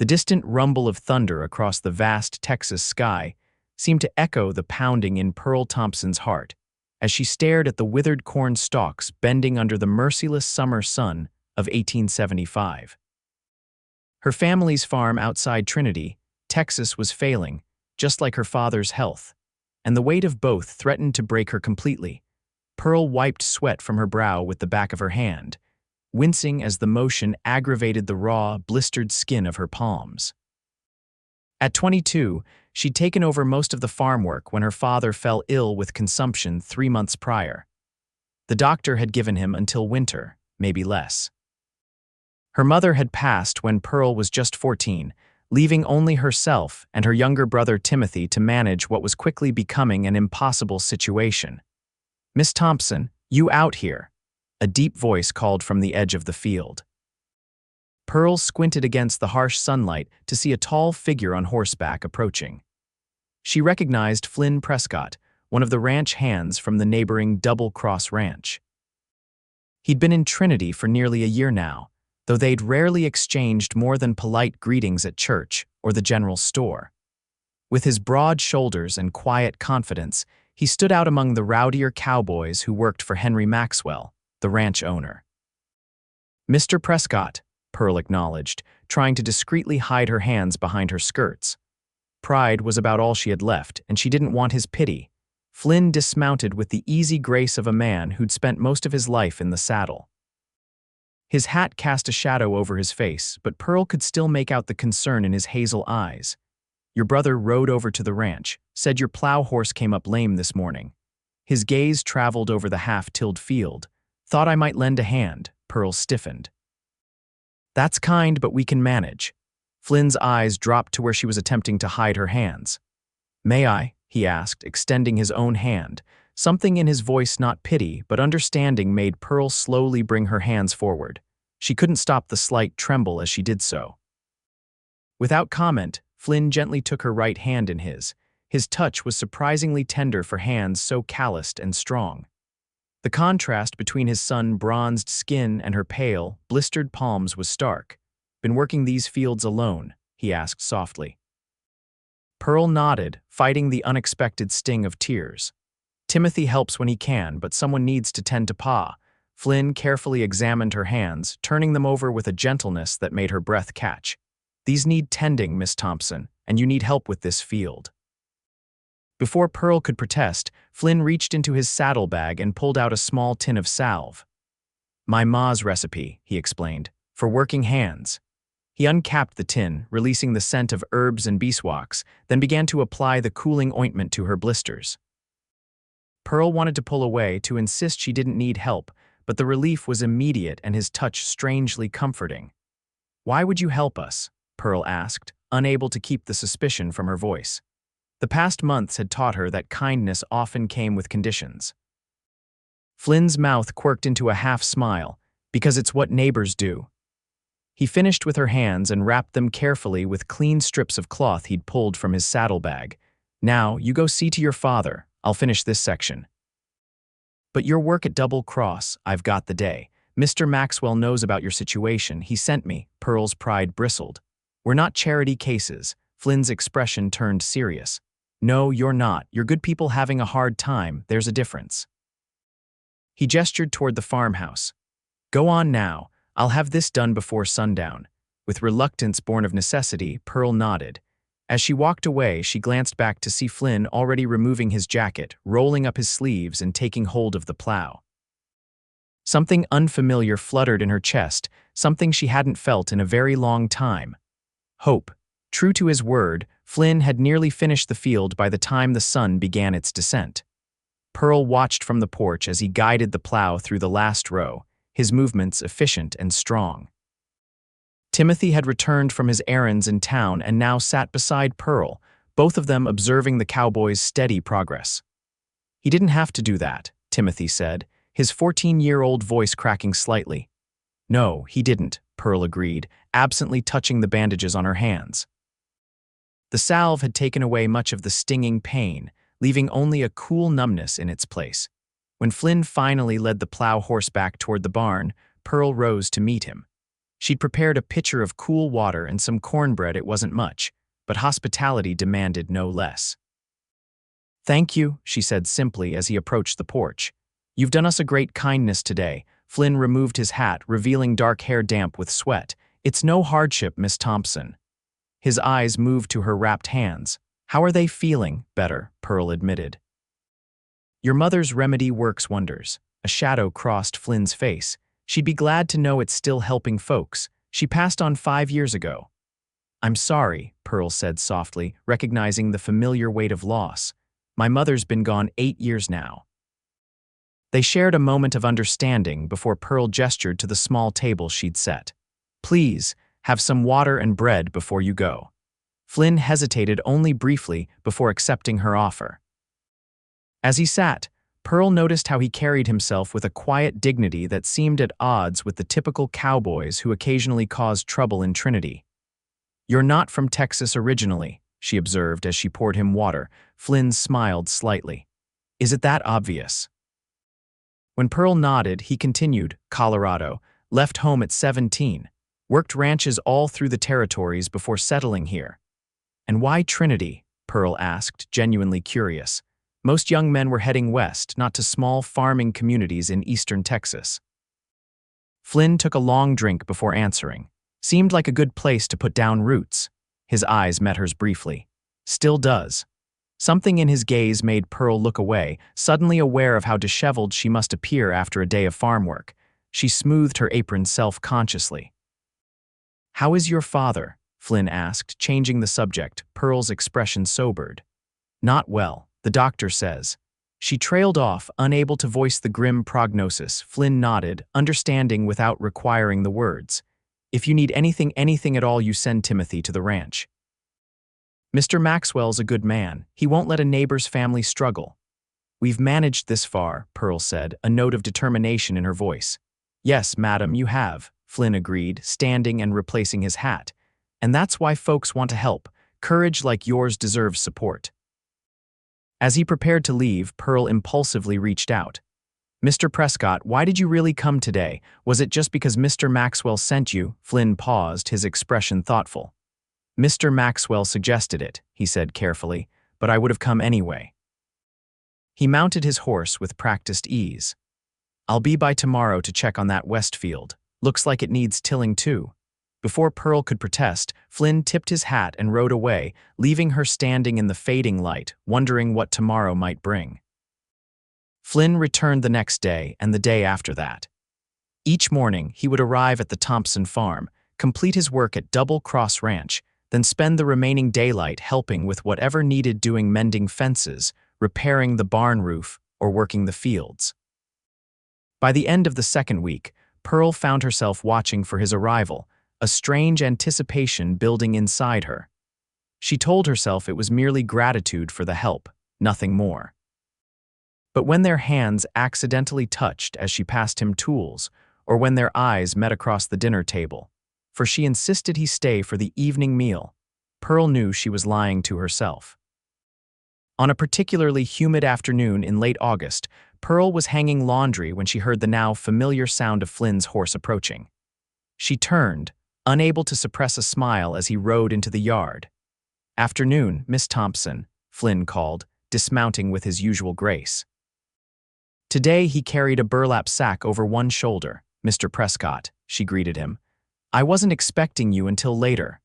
The distant rumble of thunder across the vast Texas sky seemed to echo the pounding in Pearl Thompson's heart as she stared at the withered corn stalks bending under the merciless summer sun of 1875. Her family's farm outside Trinity, Texas, was failing, just like her father's health, and the weight of both threatened to break her completely. Pearl wiped sweat from her brow with the back of her hand, wincing as the motion aggravated the raw, blistered skin of her palms. At 22, she'd taken over most of the farm work when her father fell ill with consumption 3 months prior. The doctor had given him until winter, maybe less. Her mother had passed when Pearl was just 14, leaving only herself and her younger brother Timothy to manage what was quickly becoming an impossible situation. "Miss Thompson, you out here," a deep voice called from the edge of the field. Pearl squinted against the harsh sunlight to see a tall figure on horseback approaching. She recognized Flynn Prescott, one of the ranch hands from the neighboring Double Cross Ranch. He'd been in Trinity for nearly a year now, though they'd rarely exchanged more than polite greetings at church or the general store. With his broad shoulders and quiet confidence, he stood out among the rowdier cowboys who worked for Henry Maxwell, the ranch owner. "Mr. Prescott," Pearl acknowledged, trying to discreetly hide her hands behind her skirts. Pride was about all she had left, and she didn't want his pity. Flynn dismounted with the easy grace of a man who'd spent most of his life in the saddle. His hat cast a shadow over his face, but Pearl could still make out the concern in his hazel eyes. "Your brother rode over to the ranch, said your plow horse came up lame this morning." His gaze traveled over the half-tilled field. "Thought I might lend a hand." Pearl stiffened. "That's kind, but we can manage." Flynn's eyes dropped to where she was attempting to hide her hands. "May I?" he asked, extending his own hand. Something in his voice, not pity, but understanding, made Pearl slowly bring her hands forward. She couldn't stop the slight tremble as she did so. Without comment, Flynn gently took her right hand in his. His touch was surprisingly tender for hands so calloused and strong. The contrast between his sun-bronzed skin and her pale, blistered palms was stark. "Been working these fields alone?" he asked softly. Pearl nodded, fighting the unexpected sting of tears. "Timothy helps when he can, but someone needs to tend to Pa." Flynn carefully examined her hands, turning them over with a gentleness that made her breath catch. "These need tending, Miss Thompson, and you need help with this field." Before Pearl could protest, Flynn reached into his saddlebag and pulled out a small tin of salve. "My ma's recipe," he explained, "for working hands." He uncapped the tin, releasing the scent of herbs and beeswax, then began to apply the cooling ointment to her blisters. Pearl wanted to pull away, to insist she didn't need help, but the relief was immediate and his touch strangely comforting. "Why would you help us?" Pearl asked, unable to keep the suspicion from her voice. The past months had taught her that kindness often came with conditions. Flynn's mouth quirked into a half-smile. "Because it's what neighbors do." He finished with her hands and wrapped them carefully with clean strips of cloth he'd pulled from his saddlebag. "Now, you go see to your father. I'll finish this section." "But your work at Double Cross, I've got the day. Mr. Maxwell knows about your situation. He sent me." Pearl's pride bristled. "We're not charity cases." Flynn's expression turned serious. "No, you're not. You're good people having a hard time. There's a difference." He gestured toward the farmhouse. "Go on now. I'll have this done before sundown." With reluctance born of necessity, Pearl nodded. As she walked away, she glanced back to see Flynn already removing his jacket, rolling up his sleeves and taking hold of the plow. Something unfamiliar fluttered in her chest, something she hadn't felt in a very long time. Hope. True to his word, Flynn had nearly finished the field by the time the sun began its descent. Pearl watched from the porch as he guided the plow through the last row, his movements efficient and strong. Timothy had returned from his errands in town and now sat beside Pearl, both of them observing the cowboy's steady progress. "He didn't have to do that," Timothy said, his 14-year-old voice cracking slightly. "No, he didn't," Pearl agreed, absently touching the bandages on her hands. The salve had taken away much of the stinging pain, leaving only a cool numbness in its place. When Flynn finally led the plow horse back toward the barn, Pearl rose to meet him. She'd prepared a pitcher of cool water and some cornbread. It wasn't much, but hospitality demanded no less. "Thank you," she said simply as he approached the porch. "You've done us a great kindness today." Flynn removed his hat, revealing dark hair damp with sweat. "It's no hardship, Miss Thompson." His eyes moved to her wrapped hands. "How are they feeling?" "Better," Pearl admitted. "Your mother's remedy works wonders." A shadow crossed Flynn's face. "She'd be glad to know it's still helping folks. She passed on 5 years ago." "I'm sorry," Pearl said softly, recognizing the familiar weight of loss. "My mother's been gone 8 years now." They shared a moment of understanding before Pearl gestured to the small table she'd set. "Please, have some water and bread before you go." Flynn hesitated only briefly before accepting her offer. As he sat, Pearl noticed how he carried himself with a quiet dignity that seemed at odds with the typical cowboys who occasionally caused trouble in Trinity. "You're not from Texas originally," she observed as she poured him water. Flynn smiled slightly. "Is it that obvious?" When Pearl nodded, he continued, "Colorado, left home at 17, worked ranches all through the territories before settling here." "And why Trinity?" Pearl asked, genuinely curious. Most young men were heading west, not to small farming communities in eastern Texas. Flynn took a long drink before answering. "Seemed like a good place to put down roots." His eyes met hers briefly. "Still does." Something in his gaze made Pearl look away, suddenly aware of how disheveled she must appear after a day of farm work. She smoothed her apron self-consciously. "How is your father?" Flynn asked, changing the subject. Pearl's expression sobered. "Not well, the doctor says." She trailed off, unable to voice the grim prognosis. Flynn nodded, understanding without requiring the words. "If you need anything at all, you send Timothy to the ranch. Mr. Maxwell's a good man. He won't let a neighbor's family struggle." "We've managed this far," Pearl said, a note of determination in her voice. "Yes, madam, you have," Flynn agreed, standing and replacing his hat. "And that's why folks want to help. Courage like yours deserves support." As he prepared to leave, Pearl impulsively reached out. "Mr. Prescott, why did you really come today? Was it just because Mr. Maxwell sent you?" Flynn paused, his expression thoughtful. "Mr. Maxwell suggested it," he said carefully, "but I would have come anyway." He mounted his horse with practiced ease. "I'll be by tomorrow to check on that west field. Looks like it needs tilling too." Before Pearl could protest, Flynn tipped his hat and rode away, leaving her standing in the fading light, wondering what tomorrow might bring. Flynn returned the next day and the day after that. Each morning, he would arrive at the Thompson farm, complete his work at Double Cross Ranch, then spend the remaining daylight helping with whatever needed doing, mending fences, repairing the barn roof, or working the fields. By the end of the second week, Pearl found herself watching for his arrival, a strange anticipation building inside her. She told herself it was merely gratitude for the help, nothing more. But when their hands accidentally touched as she passed him tools, or when their eyes met across the dinner table, for she insisted he stay for the evening meal, Pearl knew she was lying to herself. On a particularly humid afternoon in late August, Pearl was hanging laundry when she heard the now familiar sound of Flynn's horse approaching. She turned, unable to suppress a smile as he rode into the yard. "Afternoon, Miss Thompson," Flynn called, dismounting with his usual grace. Today he carried a burlap sack over one shoulder. "Mr. Prescott," she greeted him. "I wasn't expecting you until later."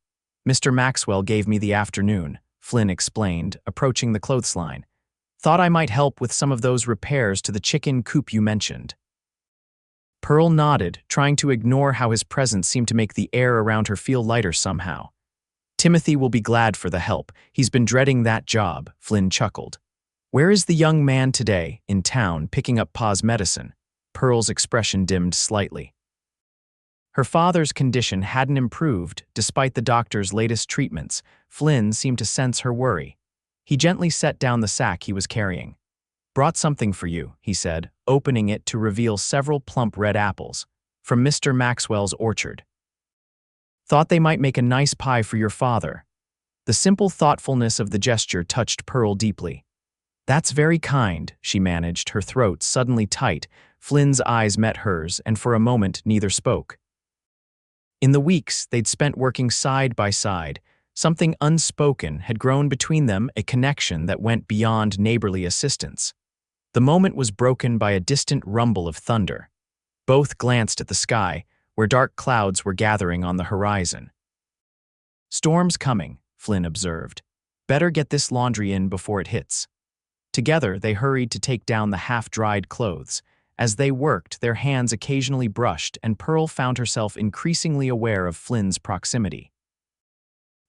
"Mr. Maxwell gave me the afternoon," Flynn explained, approaching the clothesline. "Thought I might help with some of those repairs to the chicken coop you mentioned." Pearl nodded, trying to ignore how his presence seemed to make the air around her feel lighter somehow. "Timothy will be glad for the help. He's been dreading that job," Flynn chuckled. "Where is the young man today?" "In town, picking up Pa's medicine." Pearl's expression dimmed slightly. Her father's condition hadn't improved despite the doctor's latest treatments. Flynn seemed to sense her worry. He gently set down the sack he was carrying. "Brought something for you," he said, opening it to reveal several plump red apples, "from Mr. Maxwell's orchard. Thought they might make a nice pie for your father." The simple thoughtfulness of the gesture touched Pearl deeply. "That's very kind," she managed, her throat suddenly tight. Flynn's eyes met hers, and for a moment neither spoke. In the weeks they'd spent working side by side, something unspoken had grown between them, a connection that went beyond neighborly assistance. The moment was broken by a distant rumble of thunder. Both glanced at the sky, where dark clouds were gathering on the horizon. "Storm's coming," Flynn observed. "Better get this laundry in before it hits." Together, they hurried to take down the half-dried clothes. As they worked, their hands occasionally brushed, and Pearl found herself increasingly aware of Flynn's proximity.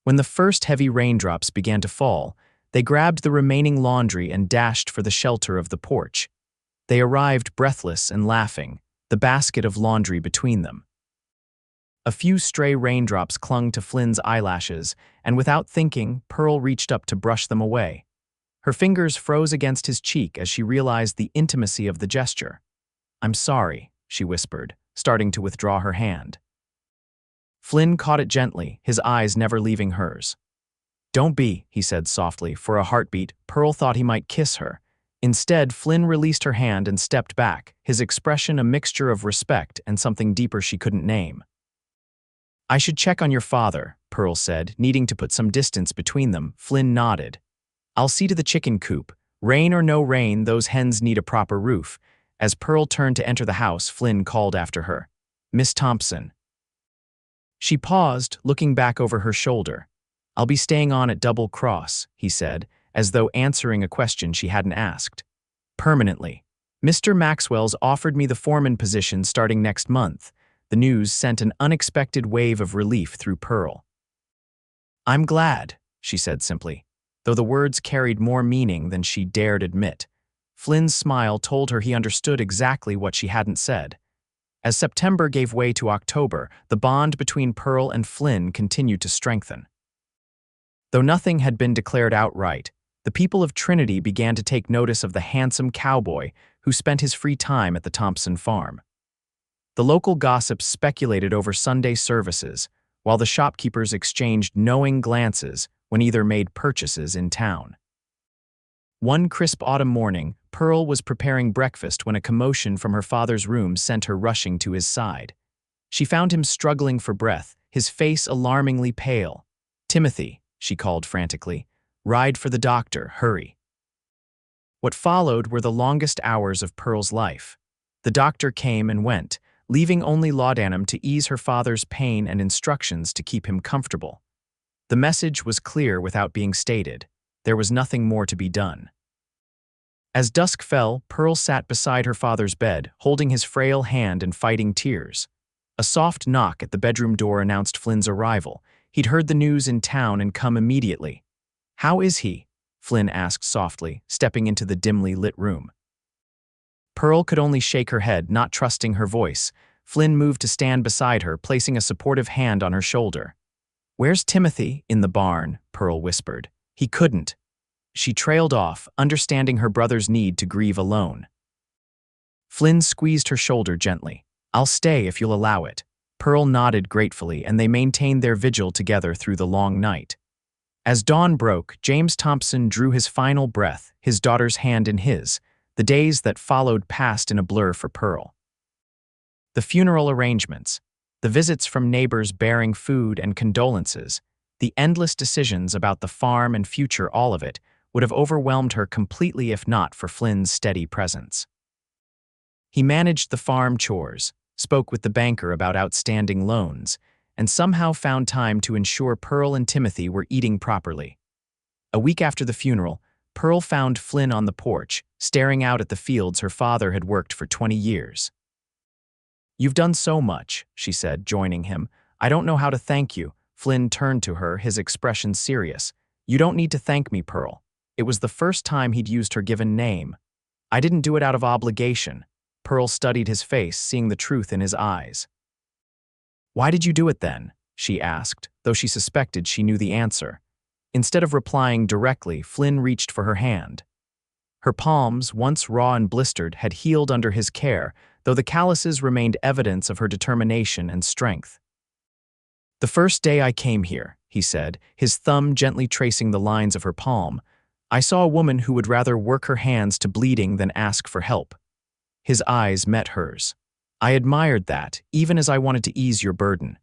When the first heavy raindrops began to fall, they grabbed the remaining laundry and dashed for the shelter of the porch. They arrived breathless and laughing, the basket of laundry between them. A few stray raindrops clung to Flynn's eyelashes, and without thinking, Pearl reached up to brush them away. Her fingers froze against his cheek as she realized the intimacy of the gesture. "I'm sorry," she whispered, starting to withdraw her hand. Flynn caught it gently, his eyes never leaving hers. "Don't be," he said softly. For a heartbeat, Pearl thought he might kiss her. Instead, Flynn released her hand and stepped back, his expression a mixture of respect and something deeper she couldn't name. "I should check on your father," Pearl said, needing to put some distance between them. Flynn nodded. "I'll see to the chicken coop. Rain or no rain, those hens need a proper roof." As Pearl turned to enter the house, Flynn called after her, "Miss Thompson." She paused, looking back over her shoulder. "I'll be staying on at Double Cross," he said, as though answering a question she hadn't asked. "Permanently. Mr. Maxwell's offered me the foreman position starting next month." The news sent an unexpected wave of relief through Pearl. "I'm glad," she said simply, though the words carried more meaning than she dared admit. Flynn's smile told her he understood exactly what she hadn't said. As September gave way to October, the bond between Pearl and Flynn continued to strengthen. Though nothing had been declared outright, the people of Trinity began to take notice of the handsome cowboy who spent his free time at the Thompson farm. The local gossips speculated over Sunday services, while the shopkeepers exchanged knowing glances when either made purchases in town. One crisp autumn morning, Pearl was preparing breakfast when a commotion from her father's room sent her rushing to his side. She found him struggling for breath, his face alarmingly pale. "Timothy," she called frantically, "ride for the doctor, hurry." What followed were the longest hours of Pearl's life. The doctor came and went, leaving only laudanum to ease her father's pain and instructions to keep him comfortable. The message was clear without being stated. There was nothing more to be done. As dusk fell, Pearl sat beside her father's bed, holding his frail hand and fighting tears. A soft knock at the bedroom door announced Flynn's arrival. He'd heard the news in town and come immediately. "How is he?" Flynn asked softly, stepping into the dimly lit room. Pearl could only shake her head, not trusting her voice. Flynn moved to stand beside her, placing a supportive hand on her shoulder. "Where's Timothy?" "In the barn," Pearl whispered. "He couldn't." She trailed off, understanding her brother's need to grieve alone. Flynn squeezed her shoulder gently. "I'll stay if you'll allow it." Pearl nodded gratefully, and they maintained their vigil together through the long night. As dawn broke, James Thompson drew his final breath, his daughter's hand in his. The days that followed passed in a blur for Pearl. The funeral arrangements, the visits from neighbors bearing food and condolences, the endless decisions about the farm and future, all of it would have overwhelmed her completely if not for Flynn's steady presence. He managed the farm chores, spoke with the banker about outstanding loans, and somehow found time to ensure Pearl and Timothy were eating properly. A week after the funeral, Pearl found Flynn on the porch, staring out at the fields her father had worked for 20 years. "You've done so much," she said, joining him. "I don't know how to thank you." Flynn turned to her, his expression serious. "You don't need to thank me, Pearl." It was the first time he'd used her given name. "I didn't do it out of obligation." Pearl studied his face, seeing the truth in his eyes. "Why did you do it then?" she asked, though she suspected she knew the answer. Instead of replying directly, Flynn reached for her hand. Her palms, once raw and blistered, had healed under his care, though the calluses remained evidence of her determination and strength. "The first day I came here," he said, his thumb gently tracing the lines of her palm, "I saw a woman who would rather work her hands to bleeding than ask for help." His eyes met hers. "I admired that, even as I wanted to ease your burden."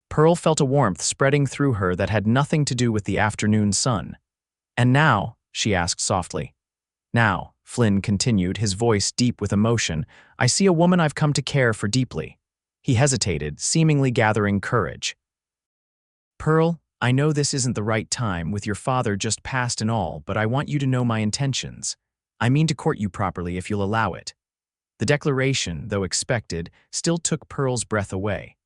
Pearl felt a warmth spreading through her that had nothing to do with the afternoon sun. "And now?" she asked softly. "Now," Flynn continued, his voice deep with emotion, "I see a woman I've come to care for deeply." He hesitated, seemingly gathering courage. "Pearl, I know this isn't the right time, with your father just passed and all, but I want you to know my intentions. I mean to court you properly if you'll allow it." The declaration, though expected, still took Pearl's breath away.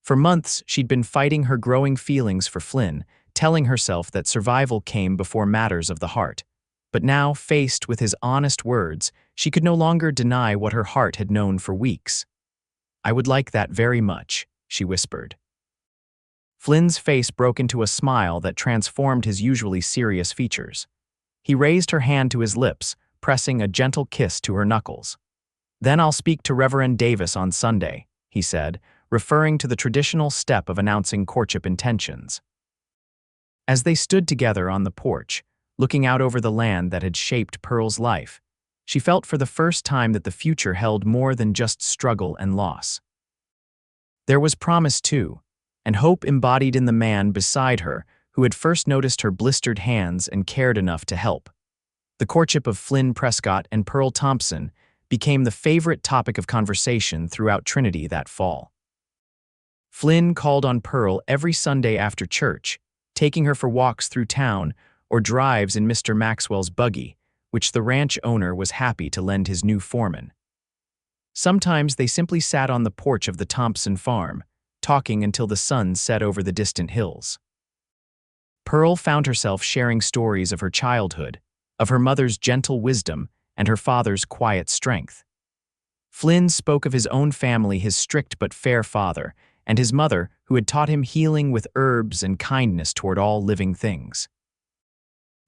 For months, she'd been fighting her growing feelings for Flynn, telling herself that survival came before matters of the heart. But now, faced with his honest words, she could no longer deny what her heart had known for weeks. "I would like that very much," she whispered. Flynn's face broke into a smile that transformed his usually serious features. He raised her hand to his lips, pressing a gentle kiss to her knuckles. "Then I'll speak to Reverend Davis on Sunday," he said, referring to the traditional step of announcing courtship intentions. As they stood together on the porch, looking out over the land that had shaped Pearl's life, she felt for the first time that the future held more than just struggle and loss. There was promise, too, and hope embodied in the man beside her who had first noticed her blistered hands and cared enough to help. The courtship of Flynn Prescott and Pearl Thompson became the favorite topic of conversation throughout Trinity that fall. Flynn called on Pearl every Sunday after church, taking her for walks through town or drives in Mr. Maxwell's buggy, which the ranch owner was happy to lend his new foreman. Sometimes they simply sat on the porch of the Thompson farm, talking until the sun set over the distant hills. Pearl found herself sharing stories of her childhood, of her mother's gentle wisdom and her father's quiet strength. Flynn spoke of his own family, his strict but fair father, and his mother, who had taught him healing with herbs and kindness toward all living things.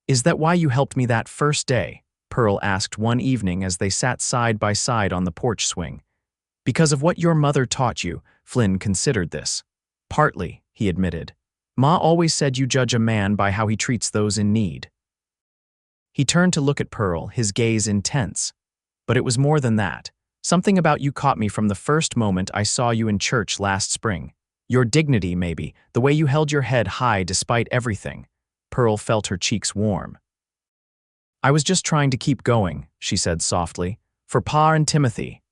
"Is that why you helped me that first day?" Pearl asked one evening as they sat side by side on the porch swing. "Because of what your mother taught you," Flynn considered this. "Partly," he admitted. "Ma always said you judge a man by how he treats those in need." He turned to look at Pearl, his gaze intense. "But it was more than that. Something about you caught me from the first moment I saw you in church last spring. Your dignity, maybe, the way you held your head high despite everything." Pearl felt her cheeks warm. "I was just trying to keep going," she said softly, "for Pa and Timothy."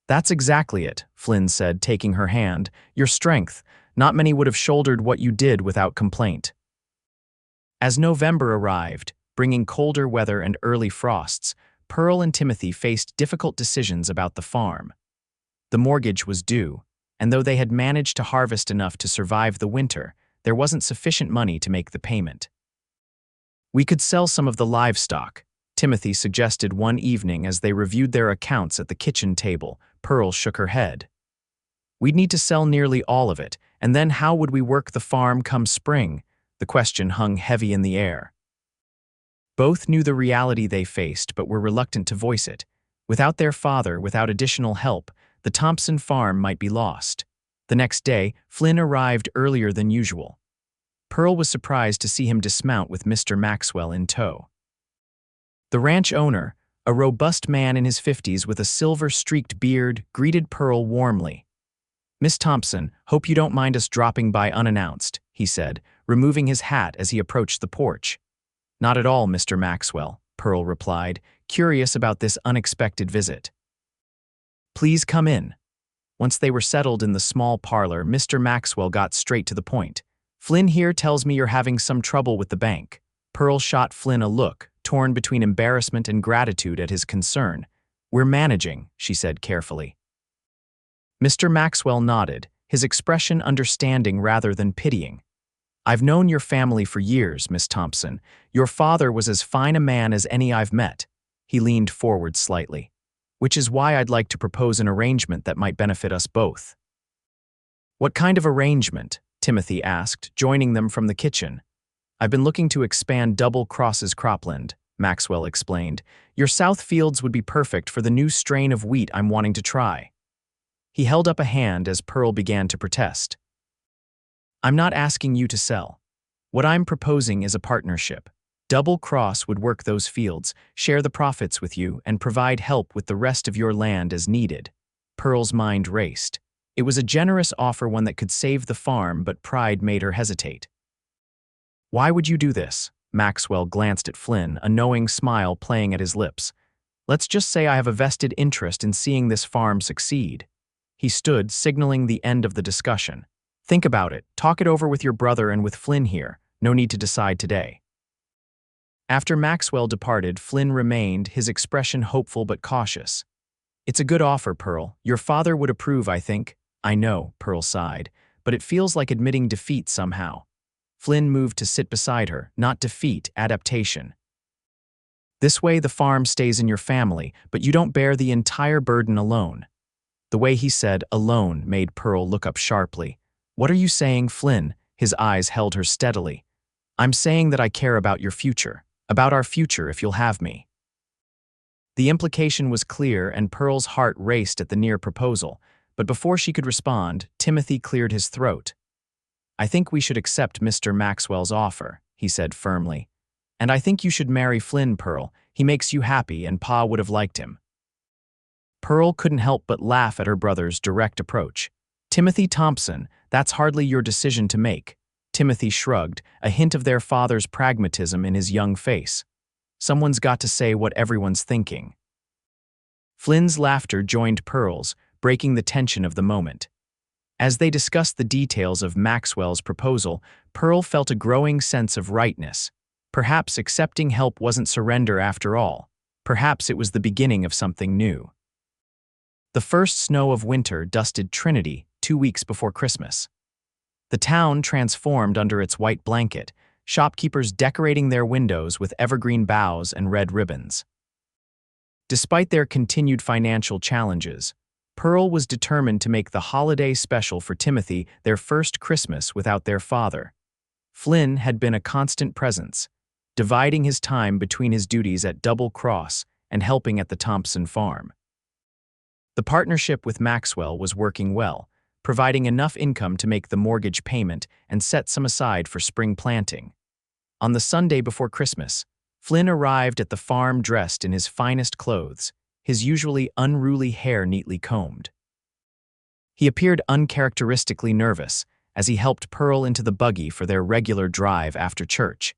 "That's exactly it," Flynn said, taking her hand. "Your strength. Not many would have shouldered what you did without complaint." As November arrived, bringing colder weather and early frosts, Pearl and Timothy faced difficult decisions about the farm. The mortgage was due, and though they had managed to harvest enough to survive the winter, there wasn't sufficient money to make the payment. "We could sell some of the livestock," Timothy suggested one evening as they reviewed their accounts at the kitchen table. Pearl shook her head. "We'd need to sell nearly all of it, and then how would we work the farm come spring?" The question hung heavy in the air. Both knew the reality they faced but were reluctant to voice it. Without their father, without additional help, the Thompson farm might be lost. The next day, Flynn arrived earlier than usual. Pearl was surprised to see him dismount with Mr. Maxwell in tow. The ranch owner, a robust man in his 50s with a silver-streaked beard, greeted Pearl warmly. "Miss Thompson, hope you don't mind us dropping by unannounced," he said, removing his hat as he approached the porch. "Not at all, Mr. Maxwell," Pearl replied, curious about this unexpected visit. "Please come in." Once they were settled in the small parlor, Mr. Maxwell got straight to the point. "Flynn here tells me you're having some trouble with the bank." Pearl shot Flynn a look, torn between embarrassment and gratitude at his concern. "We're managing," she said carefully. Mr. Maxwell nodded, his expression understanding rather than pitying. "I've known your family for years, Miss Thompson. Your father was as fine a man as any I've met." He leaned forward slightly. "Which is why I'd like to propose an arrangement that might benefit us both." "What kind of arrangement?" Timothy asked, joining them from the kitchen. "I've been looking to expand Double Cross's cropland," Maxwell explained. "Your south fields would be perfect for the new strain of wheat I'm wanting to try." He held up a hand as Pearl began to protest. "I'm not asking you to sell. What I'm proposing is a partnership. Double Cross would work those fields, share the profits with you, and provide help with the rest of your land as needed." Pearl's mind raced. It was a generous offer, one that could save the farm, but pride made her hesitate. "Why would you do this?" Maxwell glanced at Flynn, a knowing smile playing at his lips. "Let's just say I have a vested interest in seeing this farm succeed." He stood, signaling the end of the discussion. "Think about it. Talk it over with your brother and with Flynn here. No need to decide today." After Maxwell departed, Flynn remained, his expression hopeful but cautious. "It's a good offer, Pearl. Your father would approve, I think." "I know," Pearl sighed, "but it feels like admitting defeat somehow." Flynn moved to sit beside her. "Not defeat, adaptation. This way the farm stays in your family, but you don't bear the entire burden alone." The way he said "alone" made Pearl look up sharply. "What are you saying, Flynn?" His eyes held her steadily. "I'm saying that I care about your future. About our future, if you'll have me." The implication was clear, and Pearl's heart raced at the near proposal, but before she could respond, Timothy cleared his throat. "I think we should accept Mr. Maxwell's offer," he said firmly. "And I think you should marry Flynn, Pearl. He makes you happy, and Pa would have liked him." Pearl couldn't help but laugh at her brother's direct approach. "Timothy Thompson, that's hardly your decision to make." Timothy shrugged, a hint of their father's pragmatism in his young face. "Someone's got to say what everyone's thinking." Flynn's laughter joined Pearl's, breaking the tension of the moment. As they discussed the details of Maxwell's proposal, Pearl felt a growing sense of rightness. Perhaps accepting help wasn't surrender after all. Perhaps it was the beginning of something new. The first snow of winter dusted Trinity 2 weeks before Christmas. The town transformed under its white blanket, shopkeepers decorating their windows with evergreen boughs and red ribbons. Despite their continued financial challenges, Pearl was determined to make the holiday special for Timothy their first Christmas without their father. Flynn had been a constant presence, dividing his time between his duties at Double Cross and helping at the Thompson farm. The partnership with Maxwell was working well, providing enough income to make the mortgage payment and set some aside for spring planting. On the Sunday before Christmas, Flynn arrived at the farm dressed in his finest clothes, his usually unruly hair neatly combed. He appeared uncharacteristically nervous as he helped Pearl into the buggy for their regular drive after church.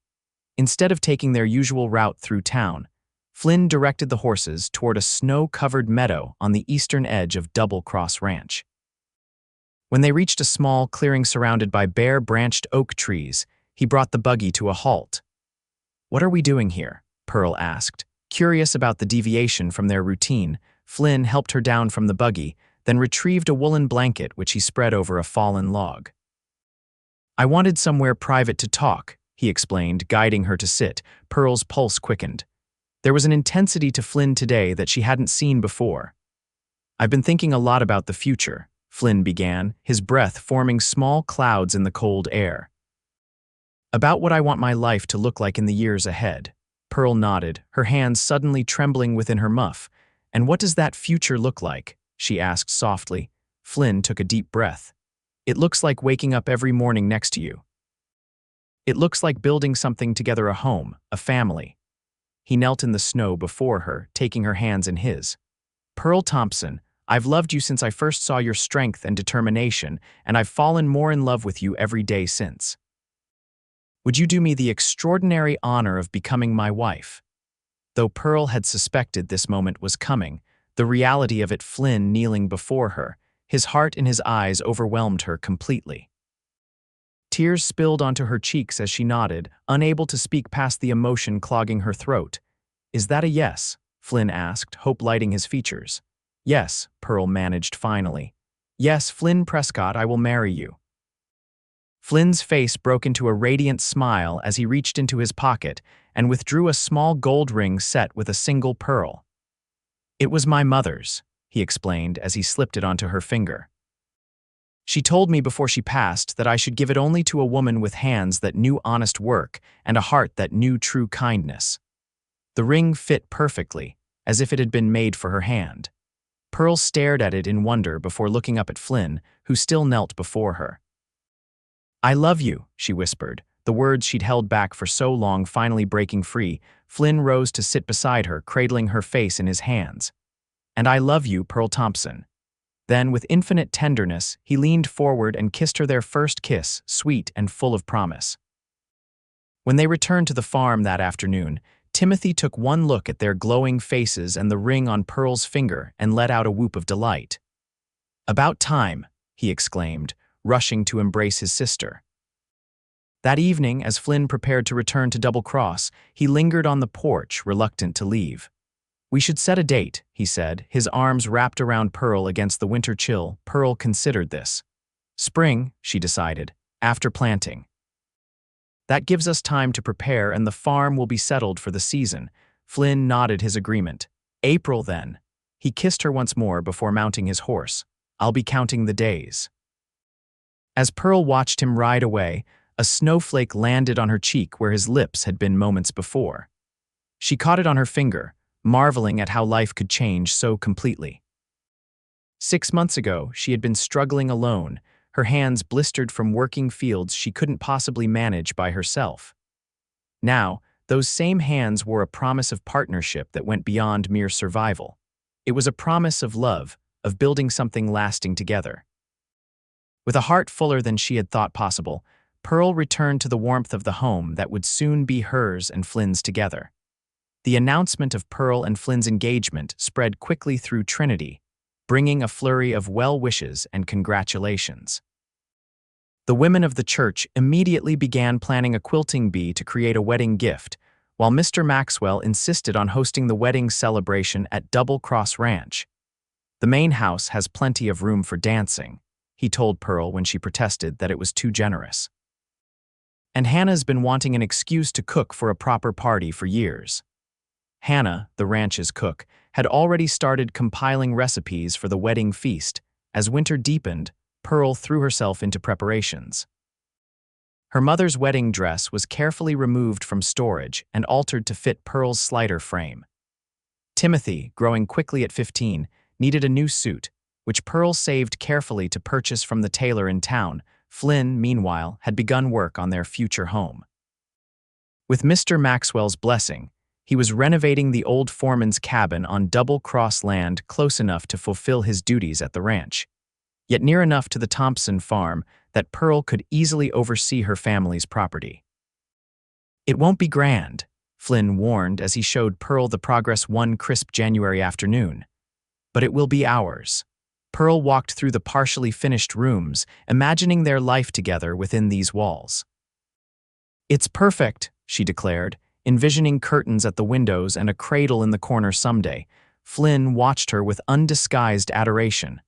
Instead of taking their usual route through town, Flynn directed the horses toward a snow-covered meadow on the eastern edge of Double Cross Ranch. When they reached a small clearing surrounded by bare-branched oak trees, he brought the buggy to a halt. "What are we doing here?" Pearl asked. Curious about the deviation from their routine, Flynn helped her down from the buggy, then retrieved a woolen blanket which he spread over a fallen log. "I wanted somewhere private to talk," he explained, guiding her to sit. Pearl's pulse quickened. There was an intensity to Flynn today that she hadn't seen before. "I've been thinking a lot about the future," Flynn began, his breath forming small clouds in the cold air. "About what I want my life to look like in the years ahead." Pearl nodded, her hands suddenly trembling within her muff. "And what does that future look like?" she asked softly. Flynn took a deep breath. "It looks like waking up every morning next to you. It looks like building something together, a home, a family." He knelt in the snow before her, taking her hands in his. "Pearl Thompson, I've loved you since I first saw your strength and determination, and I've fallen more in love with you every day since. Would you do me the extraordinary honor of becoming my wife?" Though Pearl had suspected this moment was coming, the reality of it, Flynn kneeling before her, his heart in his eyes, overwhelmed her completely. Tears spilled onto her cheeks as she nodded, unable to speak past the emotion clogging her throat. "Is that a yes?" Flynn asked, hope lighting his features. "Yes," Pearl managed finally. "Yes, Flynn Prescott, I will marry you." Flynn's face broke into a radiant smile as he reached into his pocket and withdrew a small gold ring set with a single pearl. "It was my mother's," he explained as he slipped it onto her finger. "She told me before she passed that I should give it only to a woman with hands that knew honest work and a heart that knew true kindness." The ring fit perfectly, as if it had been made for her hand. Pearl stared at it in wonder before looking up at Flynn, who still knelt before her. "I love you," she whispered, the words she'd held back for so long finally breaking free. Flynn rose to sit beside her, cradling her face in his hands. "And I love you, Pearl Thompson." Then, with infinite tenderness, he leaned forward and kissed her their first kiss, sweet and full of promise. When they returned to the farm that afternoon, Timothy took one look at their glowing faces and the ring on Pearl's finger and let out a whoop of delight. "About time," he exclaimed, rushing to embrace his sister. That evening, as Flynn prepared to return to Double Cross, he lingered on the porch, reluctant to leave. "We should set a date," he said, his arms wrapped around Pearl against the winter chill. Pearl considered this. "Spring," she decided, "after planting. That gives us time to prepare and the farm will be settled for the season." Flynn nodded his agreement. "April, then." He kissed her once more before mounting his horse. "I'll be counting the days." As Pearl watched him ride away, a snowflake landed on her cheek where his lips had been moments before. She caught it on her finger, marveling at how life could change so completely. 6 months ago, she had been struggling alone, her hands blistered from working fields she couldn't possibly manage by herself. Now, those same hands wore a promise of partnership that went beyond mere survival. It was a promise of love, of building something lasting together. With a heart fuller than she had thought possible, Pearl returned to the warmth of the home that would soon be hers and Flynn's together. The announcement of Pearl and Flynn's engagement spread quickly through Trinity, bringing a flurry of well wishes and congratulations. The women of the church immediately began planning a quilting bee to create a wedding gift, while Mr. Maxwell insisted on hosting the wedding celebration at Double Cross Ranch. "The main house has plenty of room for dancing," he told Pearl when she protested that it was too generous. "And Hannah's been wanting an excuse to cook for a proper party for years." Hannah, the ranch's cook, had already started compiling recipes for the wedding feast. As winter deepened, Pearl threw herself into preparations. Her mother's wedding dress was carefully removed from storage and altered to fit Pearl's slighter frame. Timothy, growing quickly at 15, needed a new suit, which Pearl saved carefully to purchase from the tailor in town. Flynn, meanwhile, had begun work on their future home. With Mr. Maxwell's blessing, he was renovating the old foreman's cabin on Double Cross land close enough to fulfill his duties at the ranch, yet near enough to the Thompson farm that Pearl could easily oversee her family's property. "It won't be grand," Flynn warned as he showed Pearl the progress one crisp January afternoon. "But it will be ours." Pearl walked through the partially finished rooms, imagining their life together within these walls. "It's perfect," she declared, envisioning curtains at the windows and a cradle in the corner someday. Flynn watched her with undisguised adoration.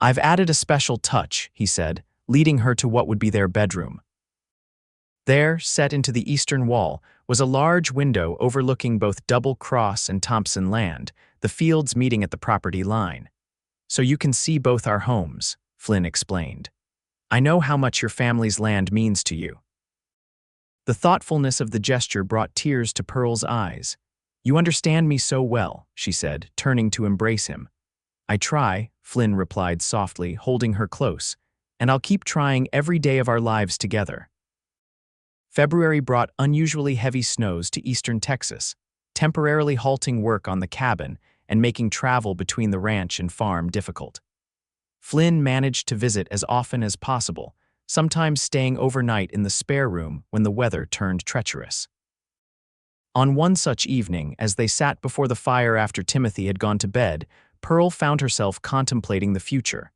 "I've added a special touch," he said, leading her to what would be their bedroom. There, set into the eastern wall, was a large window overlooking both Double Cross and Thompson land, the fields meeting at the property line. "So you can see both our homes," Flynn explained. "I know how much your family's land means to you." The thoughtfulness of the gesture brought tears to Pearl's eyes. "You understand me so well," she said, turning to embrace him. "I try," Flynn replied softly, holding her close, "and I'll keep trying every day of our lives together." February brought unusually heavy snows to eastern Texas, temporarily halting work on the cabin and making travel between the ranch and farm difficult. Flynn managed to visit as often as possible, sometimes staying overnight in the spare room when the weather turned treacherous. On one such evening, as they sat before the fire after Timothy had gone to bed, Pearl found herself contemplating the future.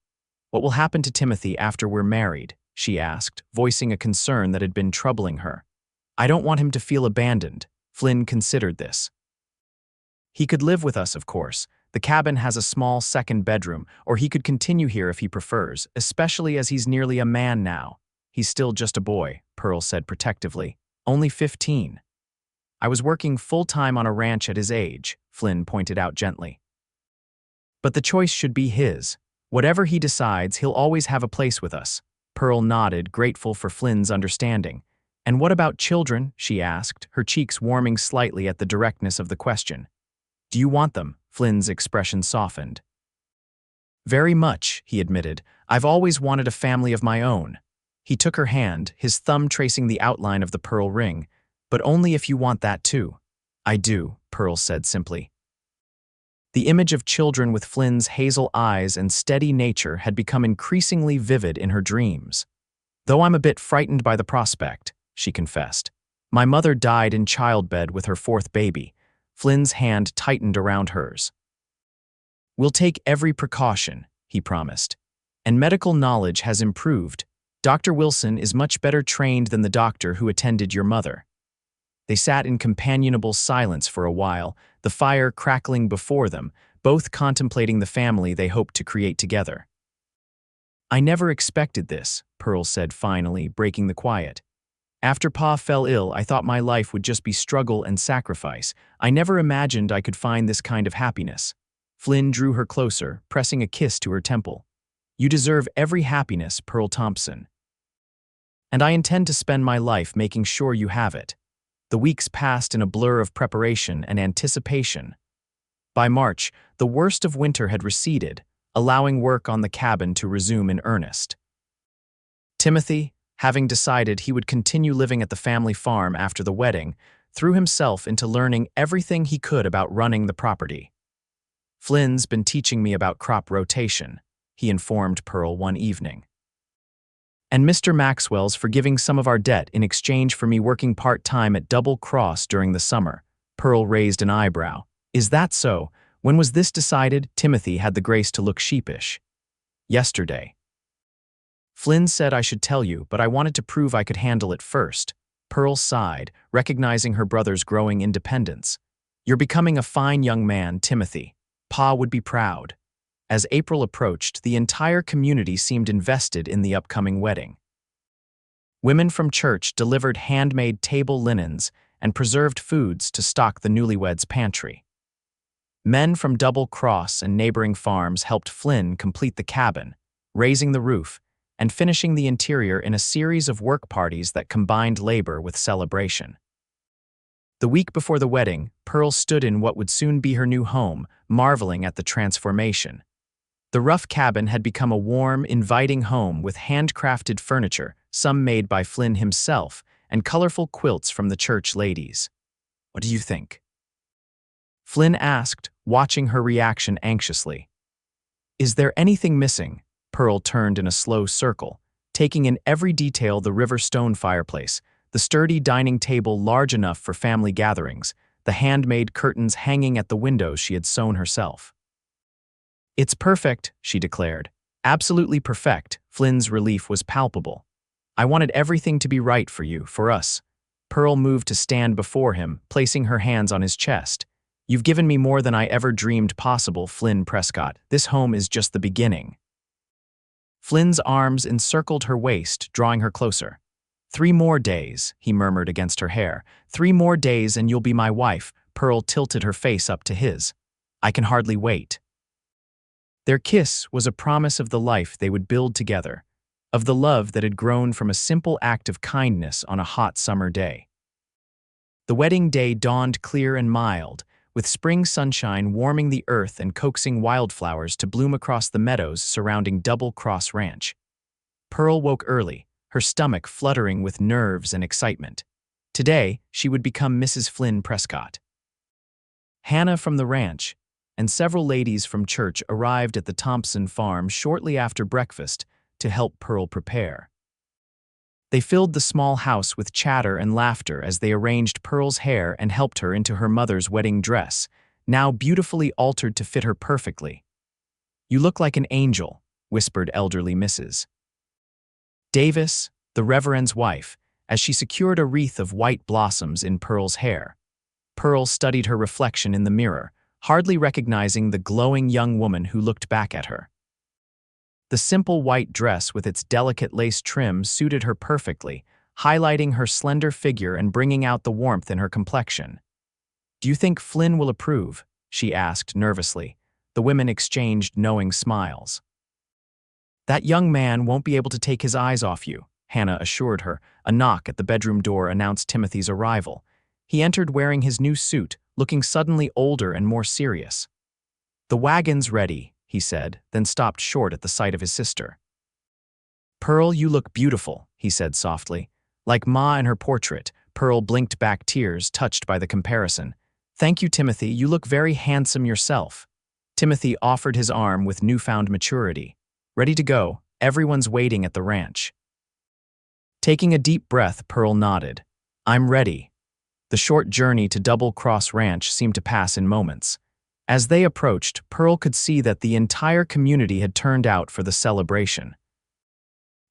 "What will happen to Timothy after we're married?" she asked, voicing a concern that had been troubling her. "I don't want him to feel abandoned." Flynn considered this. "He could live with us, of course. The cabin has a small second bedroom, or he could continue here if he prefers, especially as he's nearly a man now." "He's still just a boy," Pearl said protectively. "Only 15. I was working full-time on a ranch at his age," Flynn pointed out gently. "But the choice should be his. Whatever he decides, he'll always have a place with us." Pearl nodded, grateful for Flynn's understanding. "And what about children?" she asked, her cheeks warming slightly at the directness of the question. "Do you want them?" Flynn's expression softened. "Very much," he admitted. "I've always wanted a family of my own." He took her hand, his thumb tracing the outline of the pearl ring. "But only if you want that too." "I do," Pearl said simply. The image of children with Flynn's hazel eyes and steady nature had become increasingly vivid in her dreams. "Though I'm a bit frightened by the prospect," she confessed. "My mother died in childbed with her fourth baby." Flynn's hand tightened around hers. "We'll take every precaution," he promised. "And medical knowledge has improved. Dr. Wilson is much better trained than the doctor who attended your mother." They sat in companionable silence for a while, the fire crackling before them, both contemplating the family they hoped to create together. "I never expected this," Pearl said finally, breaking the quiet. "After Pa fell ill, I thought my life would just be struggle and sacrifice. I never imagined I could find this kind of happiness." Flynn drew her closer, pressing a kiss to her temple. "You deserve every happiness, Pearl Thompson. And I intend to spend my life making sure you have it." The weeks passed in a blur of preparation and anticipation. By March, the worst of winter had receded, allowing work on the cabin to resume in earnest. Timothy, having decided he would continue living at the family farm after the wedding, threw himself into learning everything he could about running the property. "Flynn's been teaching me about crop rotation," he informed Pearl one evening. "And Mr. Maxwell's forgiving some of our debt in exchange for me working part-time at Double Cross during the summer." Pearl raised an eyebrow. "Is that so? When was this decided?" Timothy had the grace to look sheepish. "Yesterday. Flynn said I should tell you, but I wanted to prove I could handle it first." Pearl sighed, recognizing her brother's growing independence. "You're becoming a fine young man, Timothy. Pa would be proud." As April approached, the entire community seemed invested in the upcoming wedding. Women from church delivered handmade table linens and preserved foods to stock the newlyweds' pantry. Men from Double Cross and neighboring farms helped Flynn complete the cabin, raising the roof, and finishing the interior in a series of work parties that combined labor with celebration. The week before the wedding, Pearl stood in what would soon be her new home, marveling at the transformation. The rough cabin had become a warm, inviting home with handcrafted furniture, some made by Flynn himself, and colorful quilts from the church ladies. "What do you think?" Flynn asked, watching her reaction anxiously. "Is there anything missing?" Pearl turned in a slow circle, taking in every detail: the river stone fireplace, the sturdy dining table large enough for family gatherings, the handmade curtains hanging at the windows she had sewn herself. "It's perfect," she declared. "Absolutely perfect." Flynn's relief was palpable. "I wanted everything to be right for you, for us." Pearl moved to stand before him, placing her hands on his chest. "You've given me more than I ever dreamed possible, Flynn Prescott. This home is just the beginning." Flynn's arms encircled her waist, drawing her closer. "3 more days," he murmured against her hair. "3 more days and you'll be my wife." Pearl tilted her face up to his. "I can hardly wait." Their kiss was a promise of the life they would build together, of the love that had grown from a simple act of kindness on a hot summer day. The wedding day dawned clear and mild, with spring sunshine warming the earth and coaxing wildflowers to bloom across the meadows surrounding Double Cross Ranch. Pearl woke early, her stomach fluttering with nerves and excitement. Today, she would become Mrs. Flynn Prescott. Hannah from the ranch and several ladies from church arrived at the Thompson farm shortly after breakfast to help Pearl prepare. They filled the small house with chatter and laughter as they arranged Pearl's hair and helped her into her mother's wedding dress, now beautifully altered to fit her perfectly. "You look like an angel," whispered elderly Mrs. Davis, the Reverend's wife, as she secured a wreath of white blossoms in Pearl's hair. Pearl studied her reflection in the mirror, hardly recognizing the glowing young woman who looked back at her. The simple white dress with its delicate lace trim suited her perfectly, highlighting her slender figure and bringing out the warmth in her complexion. "Do you think Flynn will approve?" she asked nervously. The women exchanged knowing smiles. "That young man won't be able to take his eyes off you," Hannah assured her. A knock at the bedroom door announced Timothy's arrival. He entered wearing his new suit, looking suddenly older and more serious. "The wagon's ready," he said, then stopped short at the sight of his sister. "Pearl, you look beautiful," he said softly. Like Ma in her portrait, Pearl blinked back tears, touched by the comparison. "Thank you, Timothy, you look very handsome yourself." Timothy offered his arm with newfound maturity. Ready to go, everyone's waiting at the ranch. Taking a deep breath, Pearl nodded. I'm ready. The short journey to Double Cross Ranch seemed to pass in moments. As they approached, Pearl could see that the entire community had turned out for the celebration.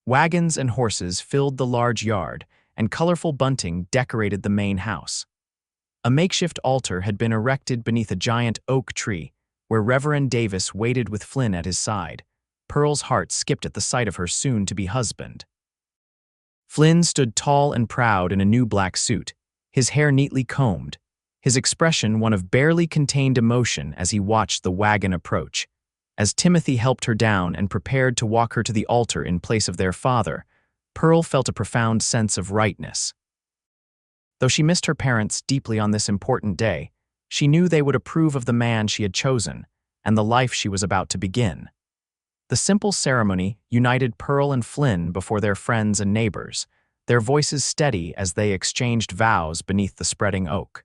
Wagons and horses filled the large yard, and colorful bunting decorated the main house. A makeshift altar had been erected beneath a giant oak tree, where Reverend Davis waited with Flynn at his side. Pearl's heart skipped at the sight of her soon-to-be husband. Flynn stood tall and proud in a new black suit, his hair neatly combed, his expression one of barely contained emotion as he watched the wagon approach. As Timothy helped her down and prepared to walk her to the altar in place of their father, Pearl felt a profound sense of rightness. Though she missed her parents deeply on this important day, she knew they would approve of the man she had chosen and the life she was about to begin. The simple ceremony united Pearl and Flynn before their friends and neighbors, their voices steady as they exchanged vows beneath the spreading oak.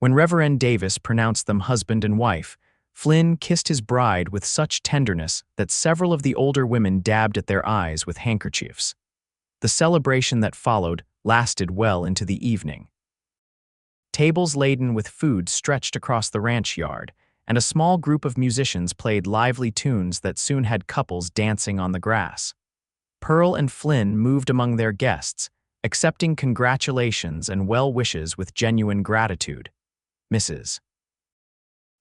When Reverend Davis pronounced them husband and wife, Flynn kissed his bride with such tenderness that several of the older women dabbed at their eyes with handkerchiefs. The celebration that followed lasted well into the evening. Tables laden with food stretched across the ranch yard, and a small group of musicians played lively tunes that soon had couples dancing on the grass. Pearl and Flynn moved among their guests, accepting congratulations and well wishes with genuine gratitude. Mrs.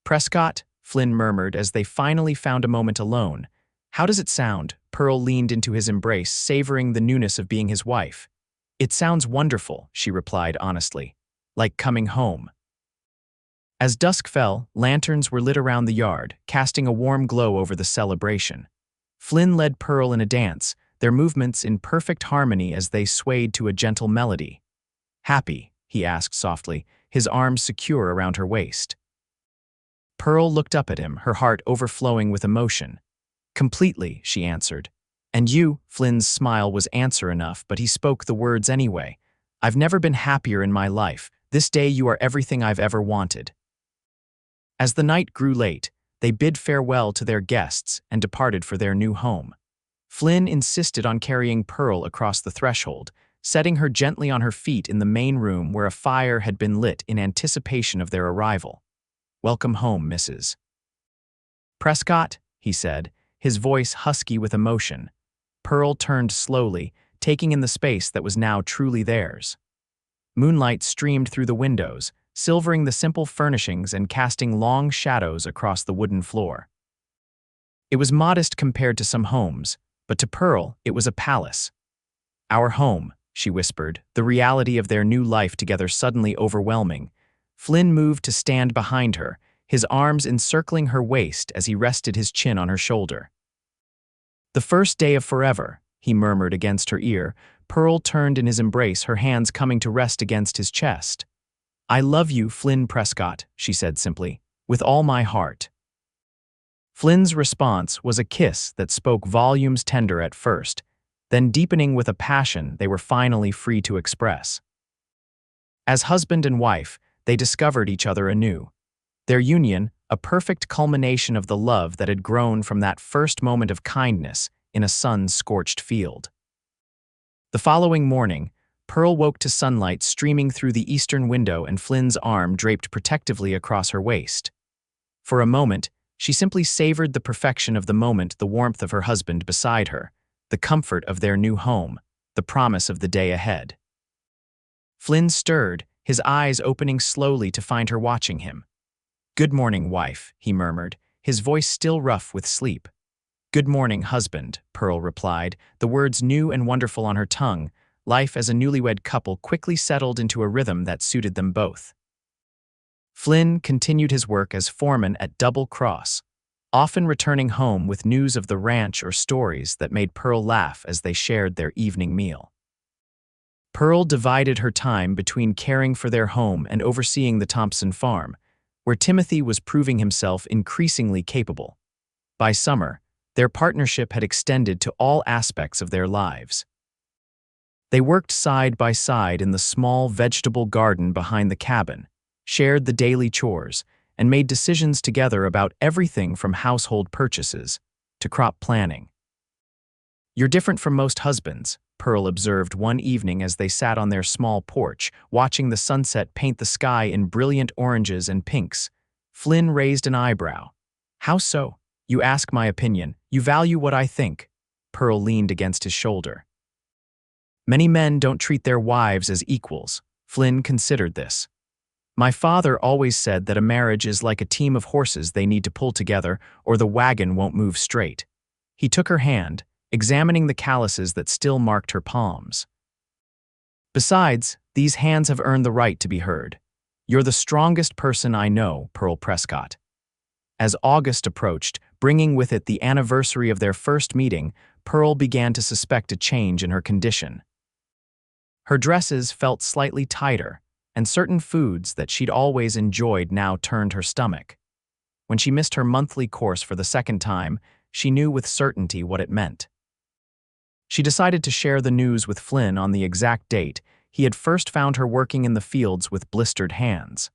Prescott, Flynn murmured as they finally found a moment alone. How does it sound? Pearl leaned into his embrace, savoring the newness of being his wife. It sounds wonderful, she replied honestly. Like coming home. As dusk fell, lanterns were lit around the yard, casting a warm glow over the celebration. Flynn led Pearl in a dance, their movements in perfect harmony as they swayed to a gentle melody. Happy? He asked softly, his arms secure around her waist. Pearl looked up at him, her heart overflowing with emotion. Completely, she answered. And you? Flynn's smile was answer enough, but he spoke the words anyway. I've never been happier in my life. This day you are everything I've ever wanted. As the night grew late, they bid farewell to their guests and departed for their new home. Flynn insisted on carrying Pearl across the threshold, setting her gently on her feet in the main room where a fire had been lit in anticipation of their arrival. Welcome home, Mrs. Prescott, he said, his voice husky with emotion. Pearl turned slowly, taking in the space that was now truly theirs. Moonlight streamed through the windows, silvering the simple furnishings and casting long shadows across the wooden floor. It was modest compared to some homes, but to Pearl it was a palace. Our home, she whispered, the reality of their new life together suddenly overwhelming. Flynn moved to stand behind her, his arms encircling her waist as he rested his chin on her shoulder. The first day of forever, he murmured against her ear. Pearl turned in his embrace, her hands coming to rest against his chest. I love you, Flynn Prescott, she said simply, with all my heart. Flynn's response was a kiss that spoke volumes, tender at first, then deepening with a passion they were finally free to express. As husband and wife, they discovered each other anew. Their union, a perfect culmination of the love that had grown from that first moment of kindness in a sun-scorched field. The following morning, Pearl woke to sunlight streaming through the eastern window and Flynn's arm draped protectively across her waist. For a moment, she simply savored the perfection of the moment, the warmth of her husband beside her, the comfort of their new home, the promise of the day ahead. Flynn stirred, his eyes opening slowly to find her watching him. Good morning, wife, he murmured, his voice still rough with sleep. Good morning, husband, Pearl replied, the words new and wonderful on her tongue. Life as a newlywed couple quickly settled into a rhythm that suited them both. Flynn continued his work as foreman at Double Cross, often returning home with news of the ranch or stories that made Pearl laugh as they shared their evening meal. Pearl divided her time between caring for their home and overseeing the Thompson farm, where Timothy was proving himself increasingly capable. By summer, their partnership had extended to all aspects of their lives. They worked side by side in the small vegetable garden behind the cabin, shared the daily chores, and made decisions together about everything from household purchases to crop planning. "You're different from most husbands," Pearl observed one evening as they sat on their small porch, watching the sunset paint the sky in brilliant oranges and pinks. Flynn raised an eyebrow. "How so? You ask my opinion. You value what I think." Pearl leaned against his shoulder. "Many men don't treat their wives as equals." Flynn considered this. "My father always said that a marriage is like a team of horses they need to pull together or the wagon won't move straight." He took her hand, examining the calluses that still marked her palms. "Besides, these hands have earned the right to be heard. You're the strongest person I know, Pearl Prescott." As August approached, bringing with it the anniversary of their first meeting, Pearl began to suspect a change in her condition. Her dresses felt slightly tighter, and certain foods that she'd always enjoyed now turned her stomach. When she missed her monthly course for the second time, she knew with certainty what it meant. She decided to share the news with Flynn on the exact date he had first found her working in the fields with blistered hands.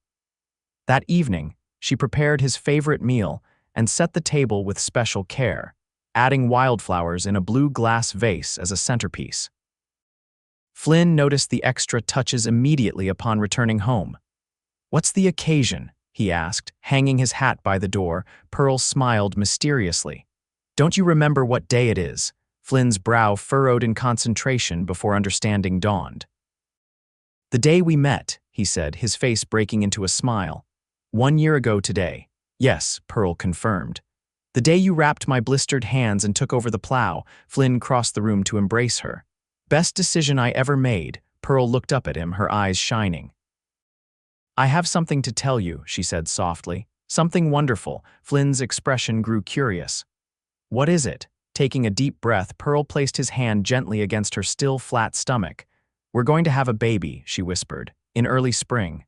That evening, she prepared his favorite meal and set the table with special care, adding wildflowers in a blue glass vase as a centerpiece. Flynn noticed the extra touches immediately upon returning home. "What's the occasion?" he asked, hanging his hat by the door. Pearl smiled mysteriously. "Don't you remember what day it is?" Flynn's brow furrowed in concentration before understanding dawned. "The day we met," he said, his face breaking into a smile. "1 year ago today." "Yes," Pearl confirmed. "The day you wrapped my blistered hands and took over the plow." Flynn crossed the room to embrace her. "Best decision I ever made." Pearl looked up at him, her eyes shining. "I have something to tell you," she said softly. "Something wonderful." Flynn's expression grew curious. "What is it?" Taking a deep breath, Pearl placed his hand gently against her still flat stomach. "We're going to have a baby," she whispered, "in early spring."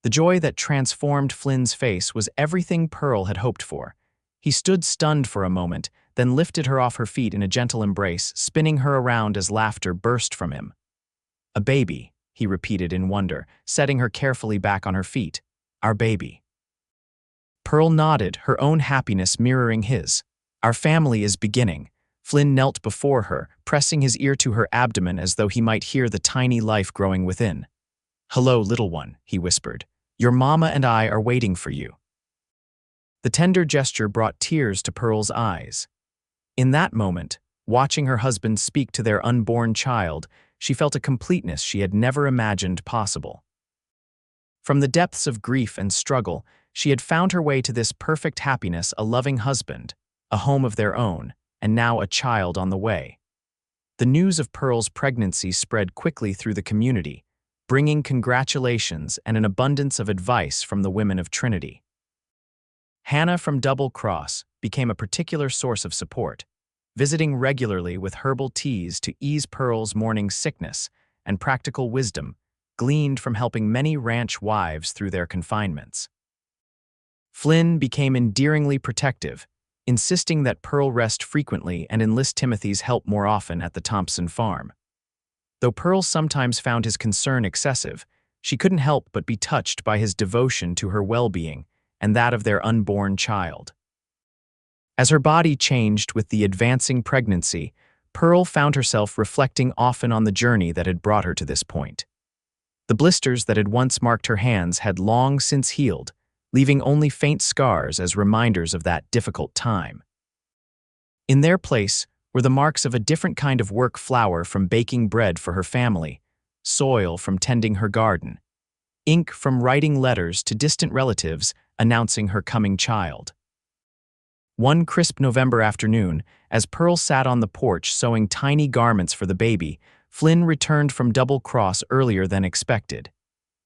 The joy that transformed Flynn's face was everything Pearl had hoped for. He stood stunned for a moment, then lifted her off her feet in a gentle embrace, spinning her around as laughter burst from him. "A baby," he repeated in wonder, setting her carefully back on her feet. "Our baby." Pearl nodded, her own happiness mirroring his. "Our family is beginning." Flynn knelt before her, pressing his ear to her abdomen as though he might hear the tiny life growing within. "Hello, little one," he whispered. "Your mama and I are waiting for you." The tender gesture brought tears to Pearl's eyes. In that moment, watching her husband speak to their unborn child, she felt a completeness she had never imagined possible. From the depths of grief and struggle, she had found her way to this perfect happiness: a loving husband, a home of their own, and now a child on the way. The news of Pearl's pregnancy spread quickly through the community, bringing congratulations and an abundance of advice from the women of Trinity. Hannah from Double Cross became a particular source of support, visiting regularly with herbal teas to ease Pearl's morning sickness and practical wisdom gleaned from helping many ranch wives through their confinements. Flynn became endearingly protective, insisting that Pearl rest frequently and enlist Timothy's help more often at the Thompson farm. Though Pearl sometimes found his concern excessive, she couldn't help but be touched by his devotion to her well-being and that of their unborn child. As her body changed with the advancing pregnancy, Pearl found herself reflecting often on the journey that had brought her to this point. The blisters that had once marked her hands had long since healed, leaving only faint scars as reminders of that difficult time. In their place were the marks of a different kind of work: flour from baking bread for her family, soil from tending her garden, ink from writing letters to distant relatives announcing her coming child. One crisp November afternoon, as Pearl sat on the porch sewing tiny garments for the baby, Flynn returned from Double Cross earlier than expected.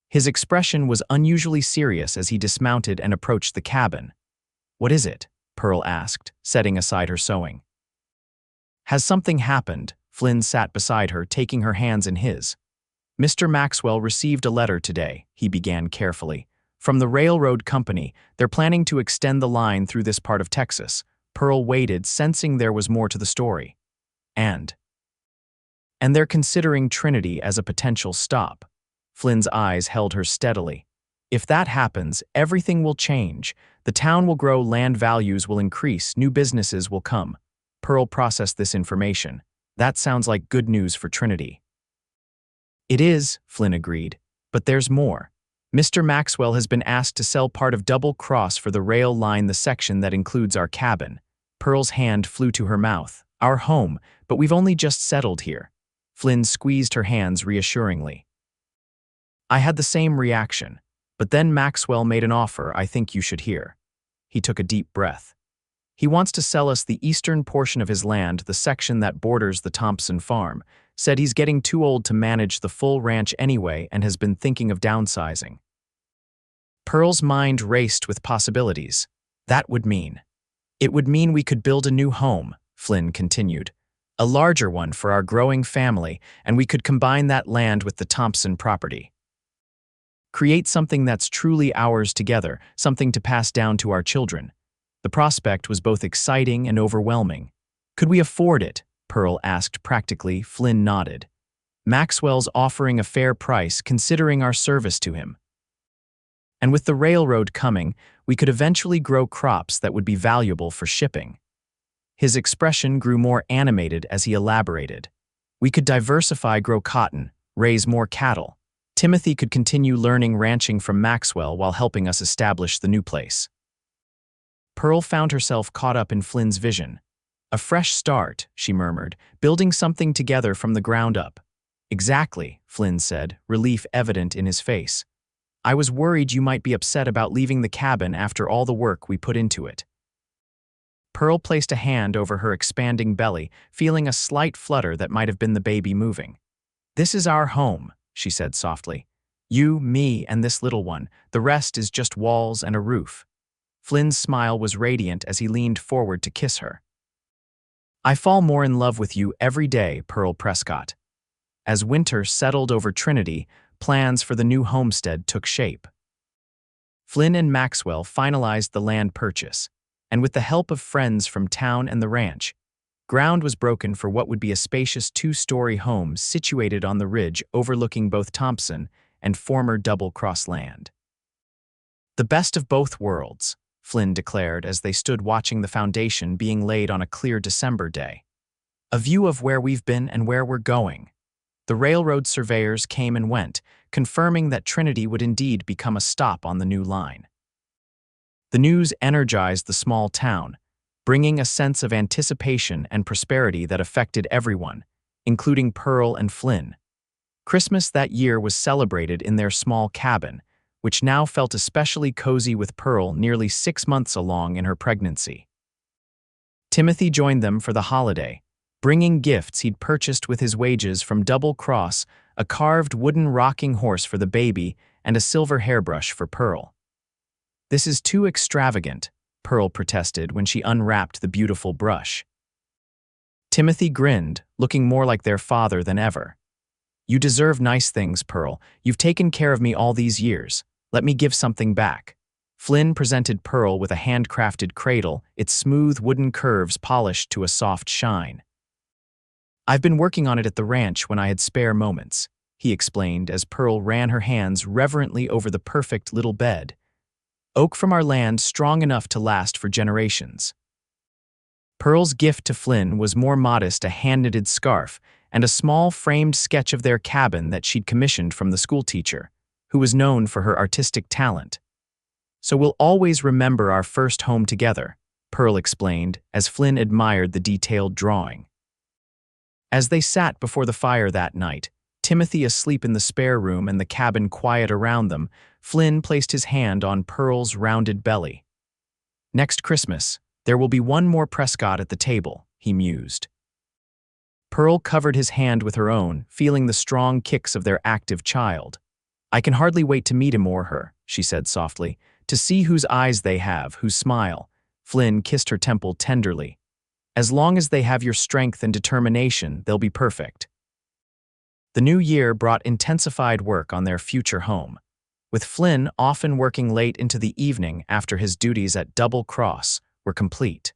His expression was unusually serious as he dismounted and approached the cabin. "What is it?" Pearl asked, setting aside her sewing. "Has something happened?" Flynn sat beside her, taking her hands in his. "Mr. Maxwell received a letter today," he began carefully. "From the railroad company. They're planning to extend the line through this part of Texas." Pearl waited, sensing there was more to the story. And they're considering Trinity as a potential stop." Flynn's eyes held her steadily. If that happens, everything will change. The town will grow, land values will increase, new businesses will come. Pearl processed this information. That sounds like good news for Trinity. It is, Flynn agreed. But there's more. Mr. Maxwell has been asked to sell part of Double Cross for the rail line, the section that includes our cabin. Pearl's hand flew to her mouth. Our home, but we've only just settled here. Flynn squeezed her hands reassuringly. I had the same reaction, but then Maxwell made an offer I think you should hear. He took a deep breath. He wants to sell us the eastern portion of his land, the section that borders the Thompson farm. Said he's getting too old to manage the full ranch anyway and has been thinking of downsizing. Pearl's mind raced with possibilities. That would mean. It would mean we could build a new home, Flynn continued. A larger one for our growing family, and we could combine that land with the Thompson property. Create something that's truly ours together, something to pass down to our children. The prospect was both exciting and overwhelming. Could we afford it? Pearl asked practically. Flynn nodded. Maxwell's offering a fair price considering our service to him. And with the railroad coming, we could eventually grow crops that would be valuable for shipping. His expression grew more animated as he elaborated. We could diversify, grow cotton, raise more cattle. Timothy could continue learning ranching from Maxwell while helping us establish the new place. Pearl found herself caught up in Flynn's vision. A fresh start, she murmured, building something together from the ground up. Exactly, Flynn said, relief evident in his face. I was worried you might be upset about leaving the cabin after all the work we put into it. Pearl placed a hand over her expanding belly, feeling a slight flutter that might have been the baby moving. This is our home, she said softly. You, me, and this little one. The rest is just walls and a roof. Flynn's smile was radiant as he leaned forward to kiss her. I fall more in love with you every day, Pearl Prescott. As winter settled over Trinity, plans for the new homestead took shape. Flynn and Maxwell finalized the land purchase, and with the help of friends from town and the ranch, ground was broken for what would be a spacious two-story home situated on the ridge overlooking both Thompson and former Double Cross land. The best of both worlds, Flynn declared as they stood watching the foundation being laid on a clear December day. A view of where we've been and where we're going. The railroad surveyors came and went, confirming that Trinity would indeed become a stop on the new line. The news energized the small town, bringing a sense of anticipation and prosperity that affected everyone, including Pearl and Flynn. Christmas that year was celebrated in their small cabin, which now felt especially cozy with Pearl nearly 6 months along in her pregnancy. Timothy joined them for the holiday, bringing gifts he'd purchased with his wages from Double Cross, a carved wooden rocking horse for the baby and a silver hairbrush for Pearl. This is too extravagant, Pearl protested when she unwrapped the beautiful brush. Timothy grinned, looking more like their father than ever. You deserve nice things, Pearl. You've taken care of me all these years. Let me give something back. Flynn presented Pearl with a handcrafted cradle, its smooth wooden curves polished to a soft shine. I've been working on it at the ranch when I had spare moments, he explained as Pearl ran her hands reverently over the perfect little bed. Oak from our land, strong enough to last for generations. Pearl's gift to Flynn was more modest, a hand-knitted scarf and a small framed sketch of their cabin that she'd commissioned from the schoolteacher, who was known for her artistic talent. So we'll always remember our first home together, Pearl explained as Flynn admired the detailed drawing. As they sat before the fire that night, Timothy asleep in the spare room and the cabin quiet around them, Flynn placed his hand on Pearl's rounded belly. Next Christmas, there will be one more Prescott at the table, he mused. Pearl covered his hand with her own, feeling the strong kicks of their active child. I can hardly wait to meet him or her, she said softly, to see whose eyes they have, whose smile. Flynn kissed her temple tenderly. As long as they have your strength and determination, they'll be perfect. The new year brought intensified work on their future home, with Flynn often working late into the evening after his duties at Double Cross were complete.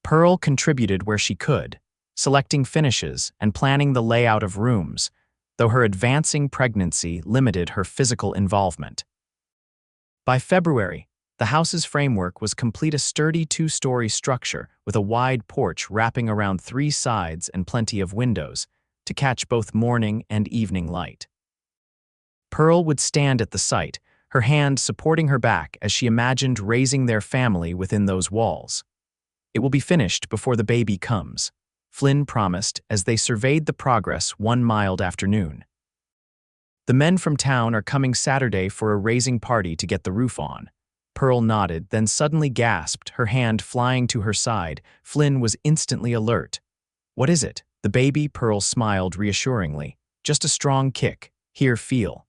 Pearl contributed where she could, selecting finishes and planning the layout of rooms, though her advancing pregnancy limited her physical involvement. By February, the house's framework was complete, a sturdy two-story structure with a wide porch wrapping around 3 sides and plenty of windows to catch both morning and evening light. Pearl would stand at the site, her hand supporting her back as she imagined raising their family within those walls. "It will be finished before the baby comes," Flynn promised as they surveyed the progress one mild afternoon. "The men from town are coming Saturday for a raising party to get the roof on." Pearl nodded, then suddenly gasped, her hand flying to her side. Flynn was instantly alert. "What is it?" "The baby," Pearl smiled reassuringly. "Just a strong kick. Here, feel."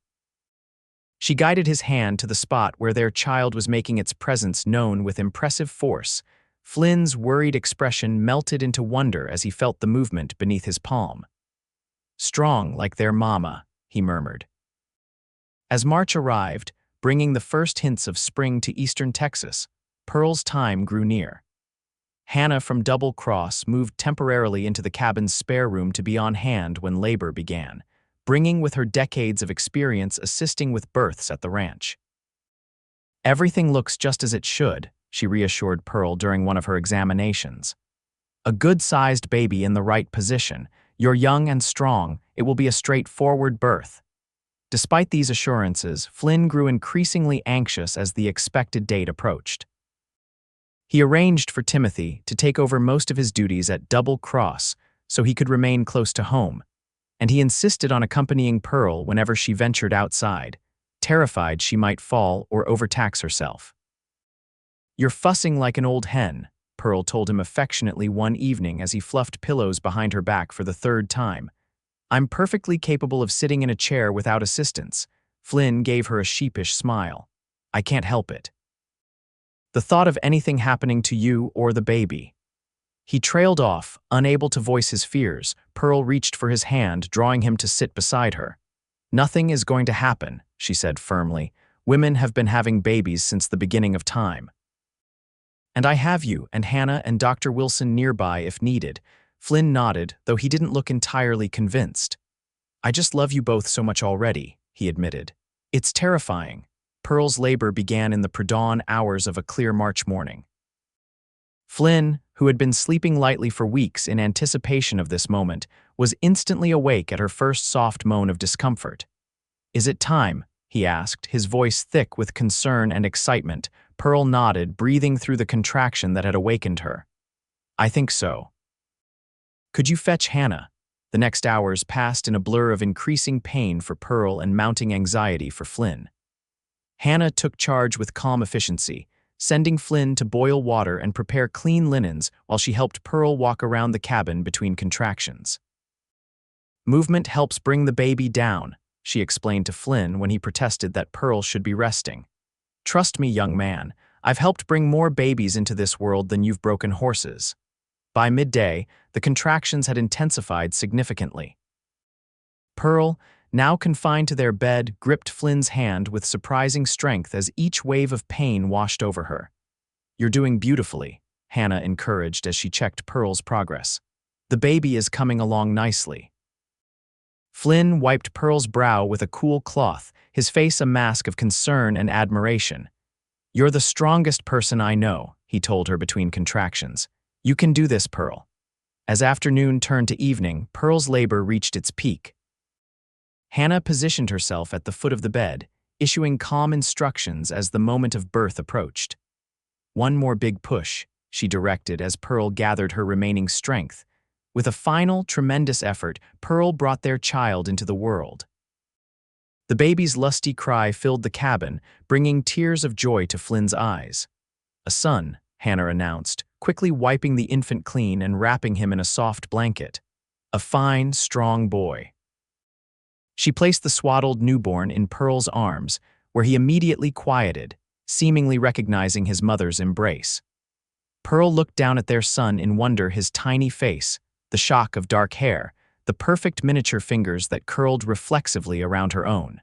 She guided his hand to the spot where their child was making its presence known with impressive force. Flynn's worried expression melted into wonder as he felt the movement beneath his palm. "Strong like their mama," he murmured. As March arrived, bringing the first hints of spring to eastern Texas, Pearl's time grew near. Hannah from Double Cross moved temporarily into the cabin's spare room to be on hand when labor began, bringing with her decades of experience assisting with births at the ranch. "Everything looks just as it should," she reassured Pearl during one of her examinations. "A good-sized baby in the right position. You're young and strong. It will be a straightforward birth." Despite these assurances, Flynn grew increasingly anxious as the expected date approached. He arranged for Timothy to take over most of his duties at Double Cross so he could remain close to home, and he insisted on accompanying Pearl whenever she ventured outside, terrified she might fall or overtax herself. "You're fussing like an old hen," Pearl told him affectionately one evening as he fluffed pillows behind her back for the 3rd time. "I'm perfectly capable of sitting in a chair without assistance." Flynn gave her a sheepish smile. "I can't help it. The thought of anything happening to you or the baby." He trailed off, unable to voice his fears. Pearl reached for his hand, drawing him to sit beside her. "Nothing is going to happen," she said firmly. "Women have been having babies since the beginning of time. And I have you and Hannah and Dr. Wilson nearby if needed." Flynn nodded, though he didn't look entirely convinced. "I just love you both so much already," he admitted. "It's terrifying." Pearl's labor began in the pre-dawn hours of a clear March morning. Flynn, who had been sleeping lightly for weeks in anticipation of this moment, was instantly awake at her first soft moan of discomfort. "Is it time?" he asked, his voice thick with concern and excitement. Pearl nodded, breathing through the contraction that had awakened her. "I think so." "Could you fetch Hannah?" The next hours passed in a blur of increasing pain for Pearl and mounting anxiety for Flynn. Hannah took charge with calm efficiency, sending Flynn to boil water and prepare clean linens while she helped Pearl walk around the cabin between contractions. "Movement helps bring the baby down," she explained to Flynn when he protested that Pearl should be resting. "Trust me, young man, I've helped bring more babies into this world than you've broken horses." By midday, the contractions had intensified significantly. Pearl, now confined to their bed, gripped Flynn's hand with surprising strength as each wave of pain washed over her. "You're doing beautifully," Hannah encouraged as she checked Pearl's progress. "The baby is coming along nicely." Flynn wiped Pearl's brow with a cool cloth, his face a mask of concern and admiration. "You're the strongest person I know," he told her between contractions. "You can do this, Pearl." As afternoon turned to evening, Pearl's labor reached its peak. Hannah positioned herself at the foot of the bed, issuing calm instructions as the moment of birth approached. "One more big push," she directed as Pearl gathered her remaining strength. With a final, tremendous effort, Pearl brought their child into the world. The baby's lusty cry filled the cabin, bringing tears of joy to Flynn's eyes. "A son," Hannah announced, quickly wiping the infant clean and wrapping him in a soft blanket. "A fine, strong boy." She placed the swaddled newborn in Pearl's arms, where he immediately quieted, seemingly recognizing his mother's embrace. Pearl looked down at their son in wonder, his tiny face, the shock of dark hair, the perfect miniature fingers that curled reflexively around her own.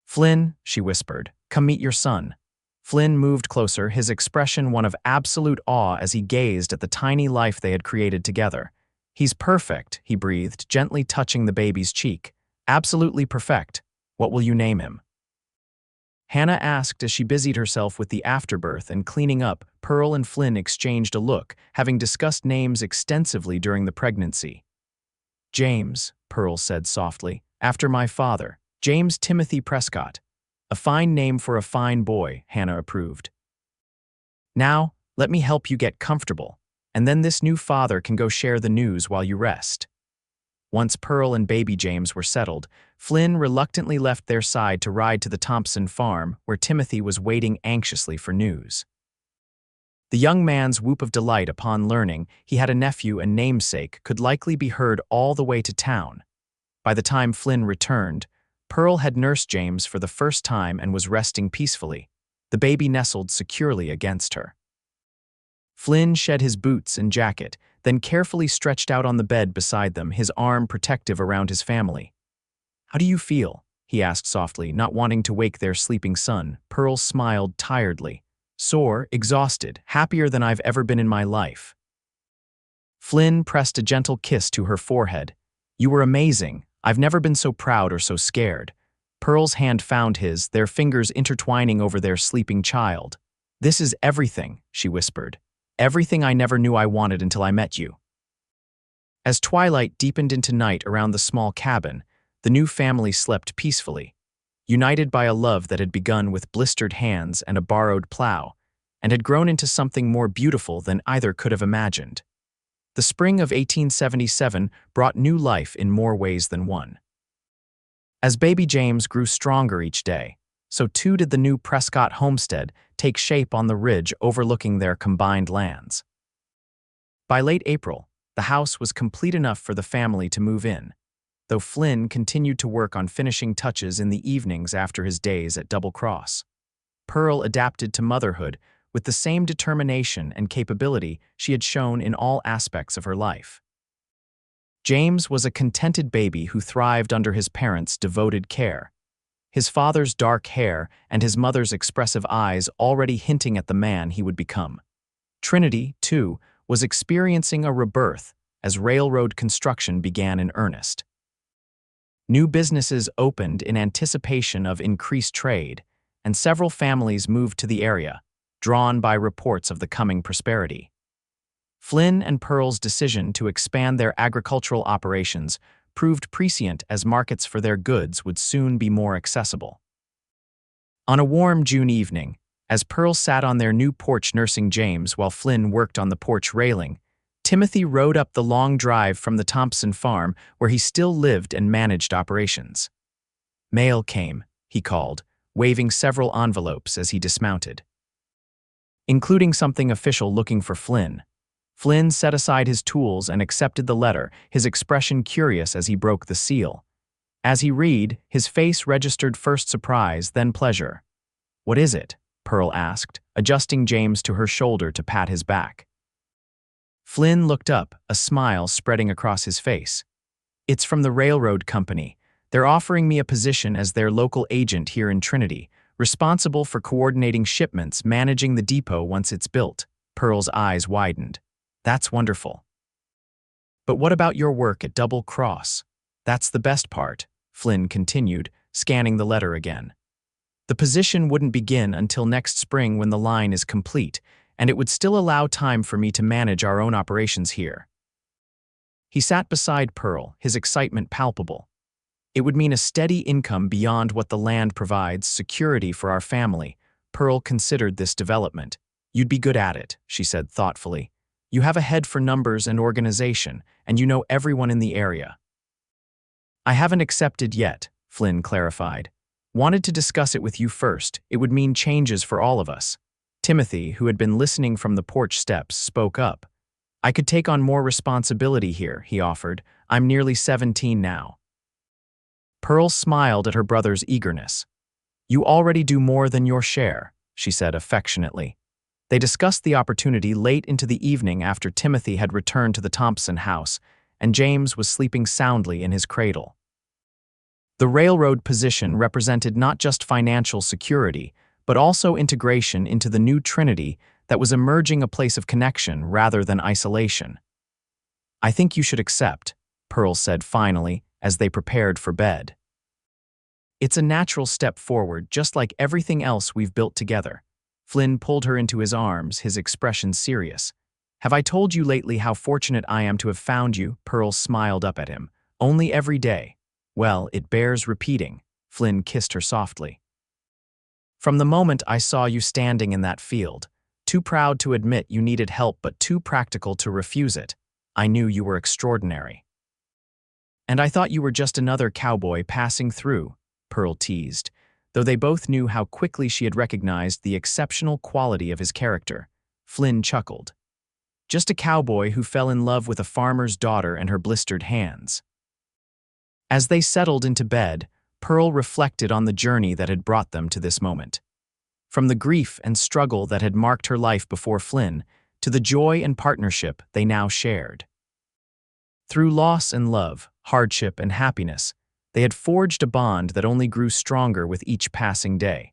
"Flynn," she whispered, "come meet your son." Flynn moved closer, his expression one of absolute awe as he gazed at the tiny life they had created together. "He's perfect," he breathed, gently touching the baby's cheek. "Absolutely perfect. What will you name him?" Hannah asked as she busied herself with the afterbirth and cleaning up. Pearl and Flynn exchanged a look, having discussed names extensively during the pregnancy. James, Pearl said softly, after my father, James Timothy Prescott. A fine name for a fine boy, Hannah approved. Now, let me help you get comfortable, and then this new father can go share the news while you rest. Once Pearl and baby James were settled, Flynn reluctantly left their side to ride to the Thompson farm, where Timothy was waiting anxiously for news. The young man's whoop of delight upon learning he had a nephew and namesake could likely be heard all the way to town. By the time Flynn returned, Pearl had nursed James for the first time and was resting peacefully, the baby nestled securely against her. Flynn shed his boots and jacket, then carefully stretched out on the bed beside them, his arm protective around his family. How do you feel? He asked softly, not wanting to wake their sleeping son. Pearl smiled tiredly. Sore, exhausted, happier than I've ever been in my life. Flynn pressed a gentle kiss to her forehead. You were amazing. I've never been so proud or so scared. Pearl's hand found his, their fingers intertwining over their sleeping child. This is everything, she whispered. Everything I never knew I wanted until I met you. As twilight deepened into night around the small cabin, the new family slept peacefully, united by a love that had begun with blistered hands and a borrowed plow, and had grown into something more beautiful than either could have imagined. The spring of 1877 brought new life in more ways than one. As baby James grew stronger each day, so too did the new Prescott homestead take shape on the ridge overlooking their combined lands. By late April, the house was complete enough for the family to move in, though Flynn continued to work on finishing touches in the evenings after his days at Double Cross. Pearl adapted to motherhood with the same determination and capability she had shown in all aspects of her life. James was a contented baby who thrived under his parents' devoted care, his father's dark hair and his mother's expressive eyes already hinting at the man he would become. Trinity, too, was experiencing a rebirth as railroad construction began in earnest. New businesses opened in anticipation of increased trade, and several families moved to the area, drawn by reports of the coming prosperity. Flynn and Pearl's decision to expand their agricultural operations proved prescient as markets for their goods would soon be more accessible. On a warm June evening, as Pearl sat on their new porch nursing James while Flynn worked on the porch railing, Timothy rode up the long drive from the Thompson farm where he still lived and managed operations. Mail came, he called, waving several envelopes as he dismounted. Including something official looking for Flynn. Flynn set aside his tools and accepted the letter, his expression curious as he broke the seal. As he read, his face registered first surprise, then pleasure. What is it? Pearl asked, adjusting James to her shoulder to pat his back. Flynn looked up, a smile spreading across his face. It's from the railroad company. They're offering me a position as their local agent here in Trinity, responsible for coordinating shipments, managing the depot once it's built. Pearl's eyes widened. That's wonderful. But what about your work at Double Cross? That's the best part, Flynn continued, scanning the letter again. The position wouldn't begin until next spring when the line is complete, and it would still allow time for me to manage our own operations here. He sat beside Pearl, his excitement palpable. It would mean a steady income beyond what the land provides, security for our family. Pearl considered this development. You'd be good at it, she said thoughtfully. You have a head for numbers and organization, and you know everyone in the area. I haven't accepted yet, Flynn clarified. Wanted to discuss it with you first. It would mean changes for all of us. Timothy, who had been listening from the porch steps, spoke up. I could take on more responsibility here, he offered. I'm nearly 17 now. Pearl smiled at her brother's eagerness. You already do more than your share, she said affectionately. They discussed the opportunity late into the evening after Timothy had returned to the Thompson house, and James was sleeping soundly in his cradle. The railroad position represented not just financial security, but also integration into the new Trinity that was emerging, a place of connection rather than isolation. I think you should accept, Pearl said finally as they prepared for bed. It's a natural step forward, just like everything else we've built together. Flynn pulled her into his arms, his expression serious. Have I told you lately how fortunate I am to have found you? Pearl smiled up at him. Only every day. Well, it bears repeating. Flynn kissed her softly. From the moment I saw you standing in that field, too proud to admit you needed help but too practical to refuse it, I knew you were extraordinary. And I thought you were just another cowboy passing through, Pearl teased, though they both knew how quickly she had recognized the exceptional quality of his character. Flynn chuckled. Just a cowboy who fell in love with a farmer's daughter and her blistered hands. As they settled into bed, Pearl reflected on the journey that had brought them to this moment. From the grief and struggle that had marked her life before Flynn, to the joy and partnership they now shared. Through loss and love, hardship and happiness, they had forged a bond that only grew stronger with each passing day.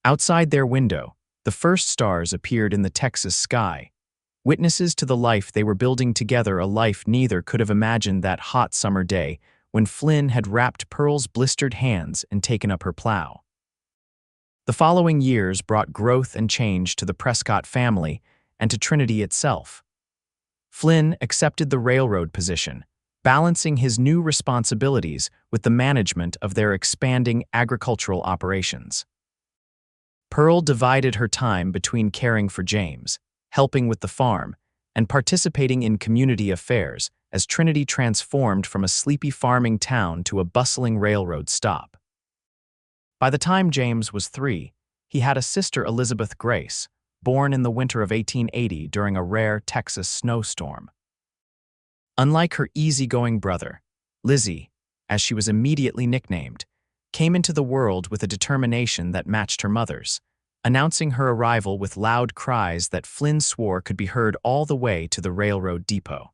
Outside their window, the first stars appeared in the Texas sky, witnesses to the life they were building together, a life neither could have imagined that hot summer day when Flynn had wrapped Pearl's blistered hands and taken up her plow. The following years brought growth and change to the Prescott family and to Trinity itself. Flynn accepted the railroad position, balancing his new responsibilities with the management of their expanding agricultural operations. Pearl divided her time between caring for James, helping with the farm, and participating in community affairs as Trinity transformed from a sleepy farming town to a bustling railroad stop. By the time James was 3, he had a sister, Elizabeth Grace, born in the winter of 1880 during a rare Texas snowstorm. Unlike her easygoing brother, Lizzie, as she was immediately nicknamed, came into the world with a determination that matched her mother's, announcing her arrival with loud cries that Flynn swore could be heard all the way to the railroad depot.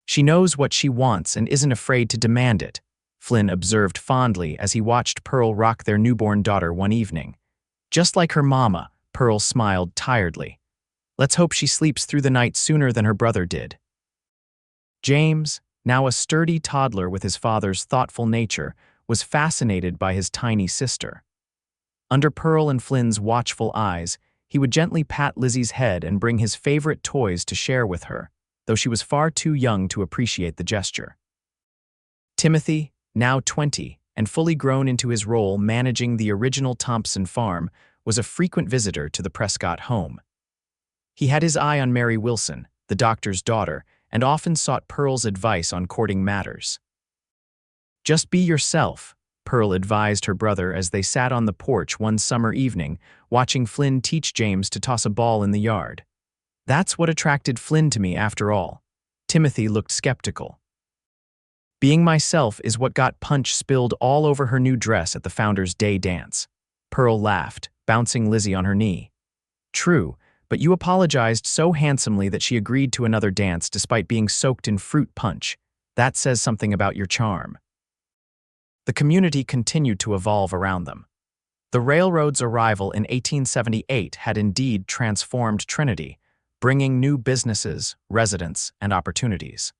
She knows what she wants and isn't afraid to demand it, Flynn observed fondly as he watched Pearl rock their newborn daughter one evening. Just like her mama, Pearl smiled tiredly. Let's hope she sleeps through the night sooner than her brother did. James, now a sturdy toddler with his father's thoughtful nature, was fascinated by his tiny sister. Under Pearl and Flynn's watchful eyes, he would gently pat Lizzie's head and bring his favorite toys to share with her, though she was far too young to appreciate the gesture. Timothy, now 20, and fully grown into his role managing the original Thompson farm, was a frequent visitor to the Prescott home. He had his eye on Mary Wilson, the doctor's daughter, and often sought Pearl's advice on courting matters. Just be yourself, Pearl advised her brother as they sat on the porch one summer evening, watching Flynn teach James to toss a ball in the yard. That's what attracted Flynn to me after all. Timothy looked skeptical. Being myself is what got punch spilled all over her new dress at the Founders' Day dance. Pearl laughed, bouncing Lizzie on her knee. True, but you apologized so handsomely that she agreed to another dance despite being soaked in fruit punch. That says something about your charm. The community continued to evolve around them. The railroad's arrival in 1878 had indeed transformed Trinity, bringing new businesses, residents, and opportunities.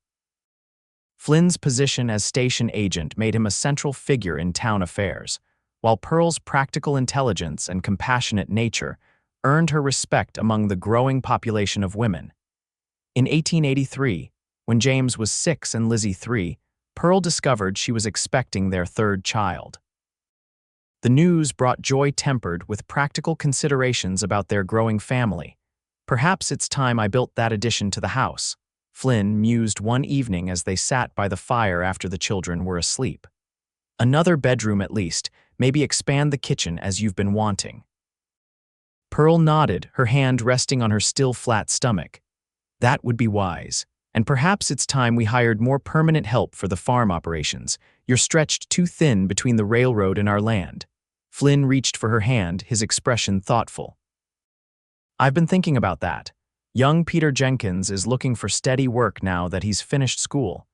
Flynn's position as station agent made him a central figure in town affairs, while Pearl's practical intelligence and compassionate nature earned her respect among the growing population of women. In 1883, when James was 6 and Lizzie 3, Pearl discovered she was expecting their third child. The news brought joy tempered with practical considerations about their growing family. Perhaps it's time I built that addition to the house, Flynn mused one evening as they sat by the fire after the children were asleep. Another bedroom at least, maybe expand the kitchen as you've been wanting. Pearl nodded, her hand resting on her still flat stomach. That would be wise. And perhaps it's time we hired more permanent help for the farm operations. You're stretched too thin between the railroad and our land. Flynn reached for her hand, his expression thoughtful. I've been thinking about that. Young Peter Jenkins is looking for steady work now that he's finished school.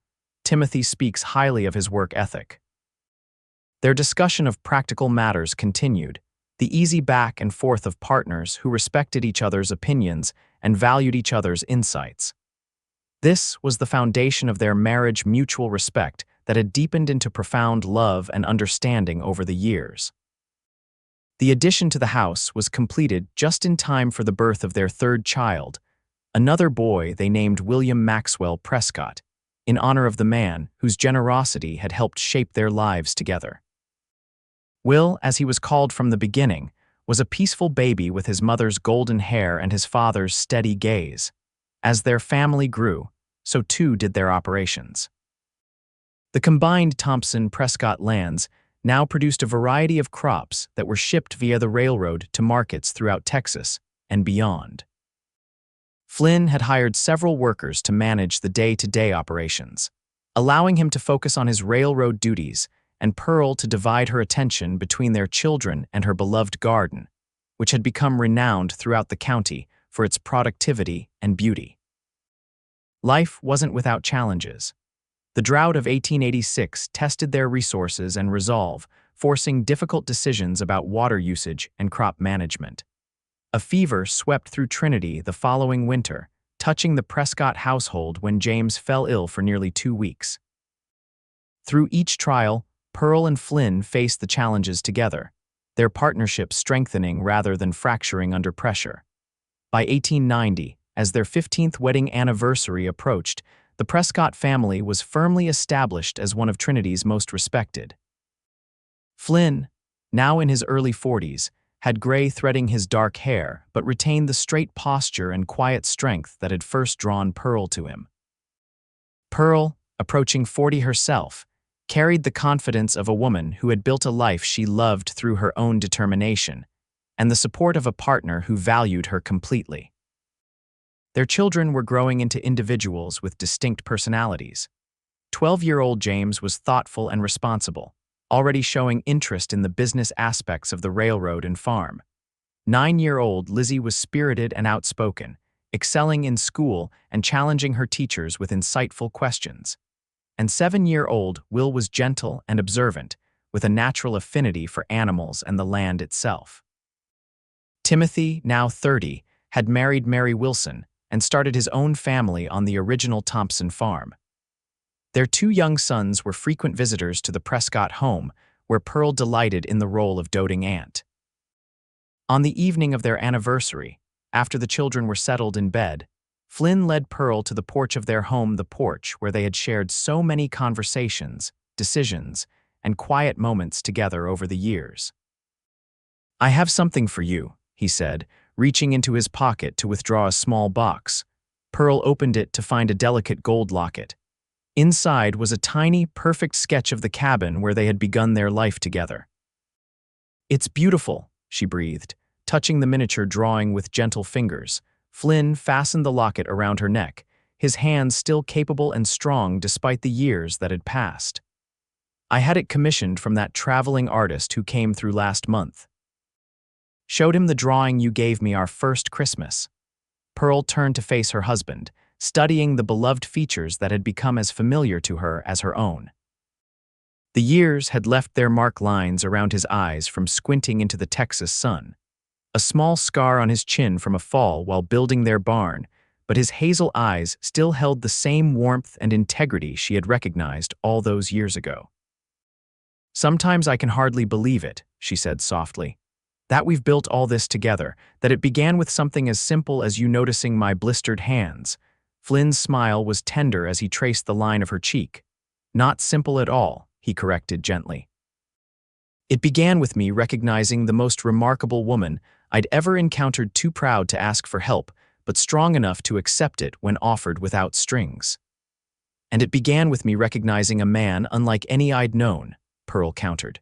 Timothy speaks highly of his work ethic. Their discussion of practical matters continued, the easy back and forth of partners who respected each other's opinions and valued each other's insights. This was the foundation of their marriage, mutual respect that had deepened into profound love and understanding over the years. The addition to the house was completed just in time for the birth of their third child, another boy they named William Maxwell Prescott, in honor of the man whose generosity had helped shape their lives together. Will, as he was called from the beginning, was a peaceful baby with his mother's golden hair and his father's steady gaze. As their family grew, so too did their operations. The combined Thompson-Prescott lands now produced a variety of crops that were shipped via the railroad to markets throughout Texas and beyond. Flynn had hired several workers to manage the day-to-day operations, allowing him to focus on his railroad duties and Pearl to divide her attention between their children and her beloved garden, which had become renowned throughout the county for its productivity and beauty. Life wasn't without challenges. The drought of 1886 tested their resources and resolve, forcing difficult decisions about water usage and crop management. A fever swept through Trinity the following winter, touching the Prescott household when James fell ill for nearly 2 weeks. Through each trial, Pearl and Flynn faced the challenges together, their partnership strengthening rather than fracturing under pressure. By 1890, as their 15th wedding anniversary approached, the Prescott family was firmly established as one of Trinity's most respected. Flynn, now in his early 40s, had gray threading his dark hair but retained the straight posture and quiet strength that had first drawn Pearl to him. Pearl, approaching 40 herself, carried the confidence of a woman who had built a life she loved through her own determination, and the support of a partner who valued her completely. Their children were growing into individuals with distinct personalities. 12-year-old James was thoughtful and responsible, already showing interest in the business aspects of the railroad and farm. 9-year-old Lizzie was spirited and outspoken, excelling in school and challenging her teachers with insightful questions. And 7-year-old Will was gentle and observant, with a natural affinity for animals and the land itself. Timothy, now 30, had married Mary Wilson and started his own family on the original Thompson farm. Their 2 young sons were frequent visitors to the Prescott home, where Pearl delighted in the role of doting aunt. On the evening of their anniversary, after the children were settled in bed, Flynn led Pearl to the porch of their home, the porch where they had shared so many conversations, decisions, and quiet moments together over the years. "I have something for you," he said, reaching into his pocket to withdraw a small box. Pearl opened it to find a delicate gold locket. Inside was a tiny, perfect sketch of the cabin where they had begun their life together. "It's beautiful," she breathed, touching the miniature drawing with gentle fingers. Flynn fastened the locket around her neck, his hands still capable and strong despite the years that had passed. "I had it commissioned from that traveling artist who came through last month. Showed him the drawing you gave me our first Christmas." Pearl turned to face her husband, studying the beloved features that had become as familiar to her as her own. The years had left their marked lines around his eyes from squinting into the Texas sun, a small scar on his chin from a fall while building their barn, but his hazel eyes still held the same warmth and integrity she had recognized all those years ago. "Sometimes I can hardly believe it," she said softly, "that we've built all this together, that it began with something as simple as you noticing my blistered hands." Flynn's smile was tender as he traced the line of her cheek. "Not simple at all," he corrected gently. "It began with me recognizing the most remarkable woman I'd ever encountered, too proud to ask for help, but strong enough to accept it when offered without strings. And it began with me recognizing a man unlike any I'd known," Pearl countered.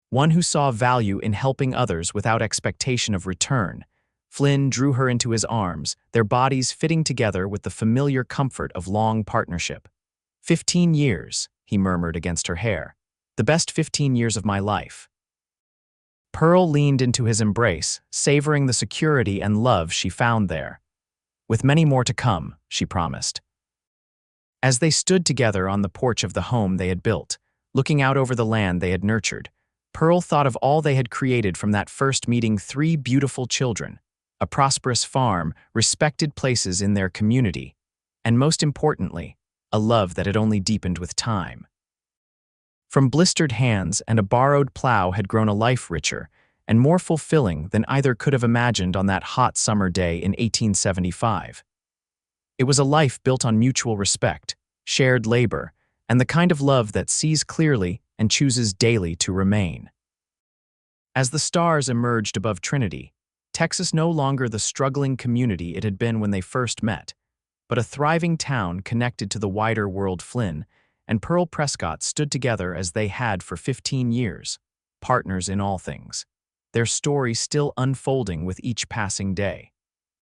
"One who saw value in helping others without expectation of return." Flynn drew her into his arms, their bodies fitting together with the familiar comfort of long partnership. 15 years, he murmured against her hair. "The best 15 years of my life." Pearl leaned into his embrace, savoring the security and love she found there. "With many more to come," she promised. As they stood together on the porch of the home they had built, looking out over the land they had nurtured, Pearl thought of all they had created from that first meeting: 3 beautiful children, a prosperous farm, respected places in their community, and most importantly, a love that had only deepened with time. From blistered hands and a borrowed plow had grown a life richer and more fulfilling than either could have imagined on that hot summer day in 1875. It was a life built on mutual respect, shared labor, and the kind of love that sees clearly and chooses daily to remain. As the stars emerged above Trinity, Texas no longer the struggling community it had been when they first met, but a thriving town connected to the wider world. Flynn and Pearl Prescott stood together as they had for 15 years, partners in all things, their story still unfolding with each passing day.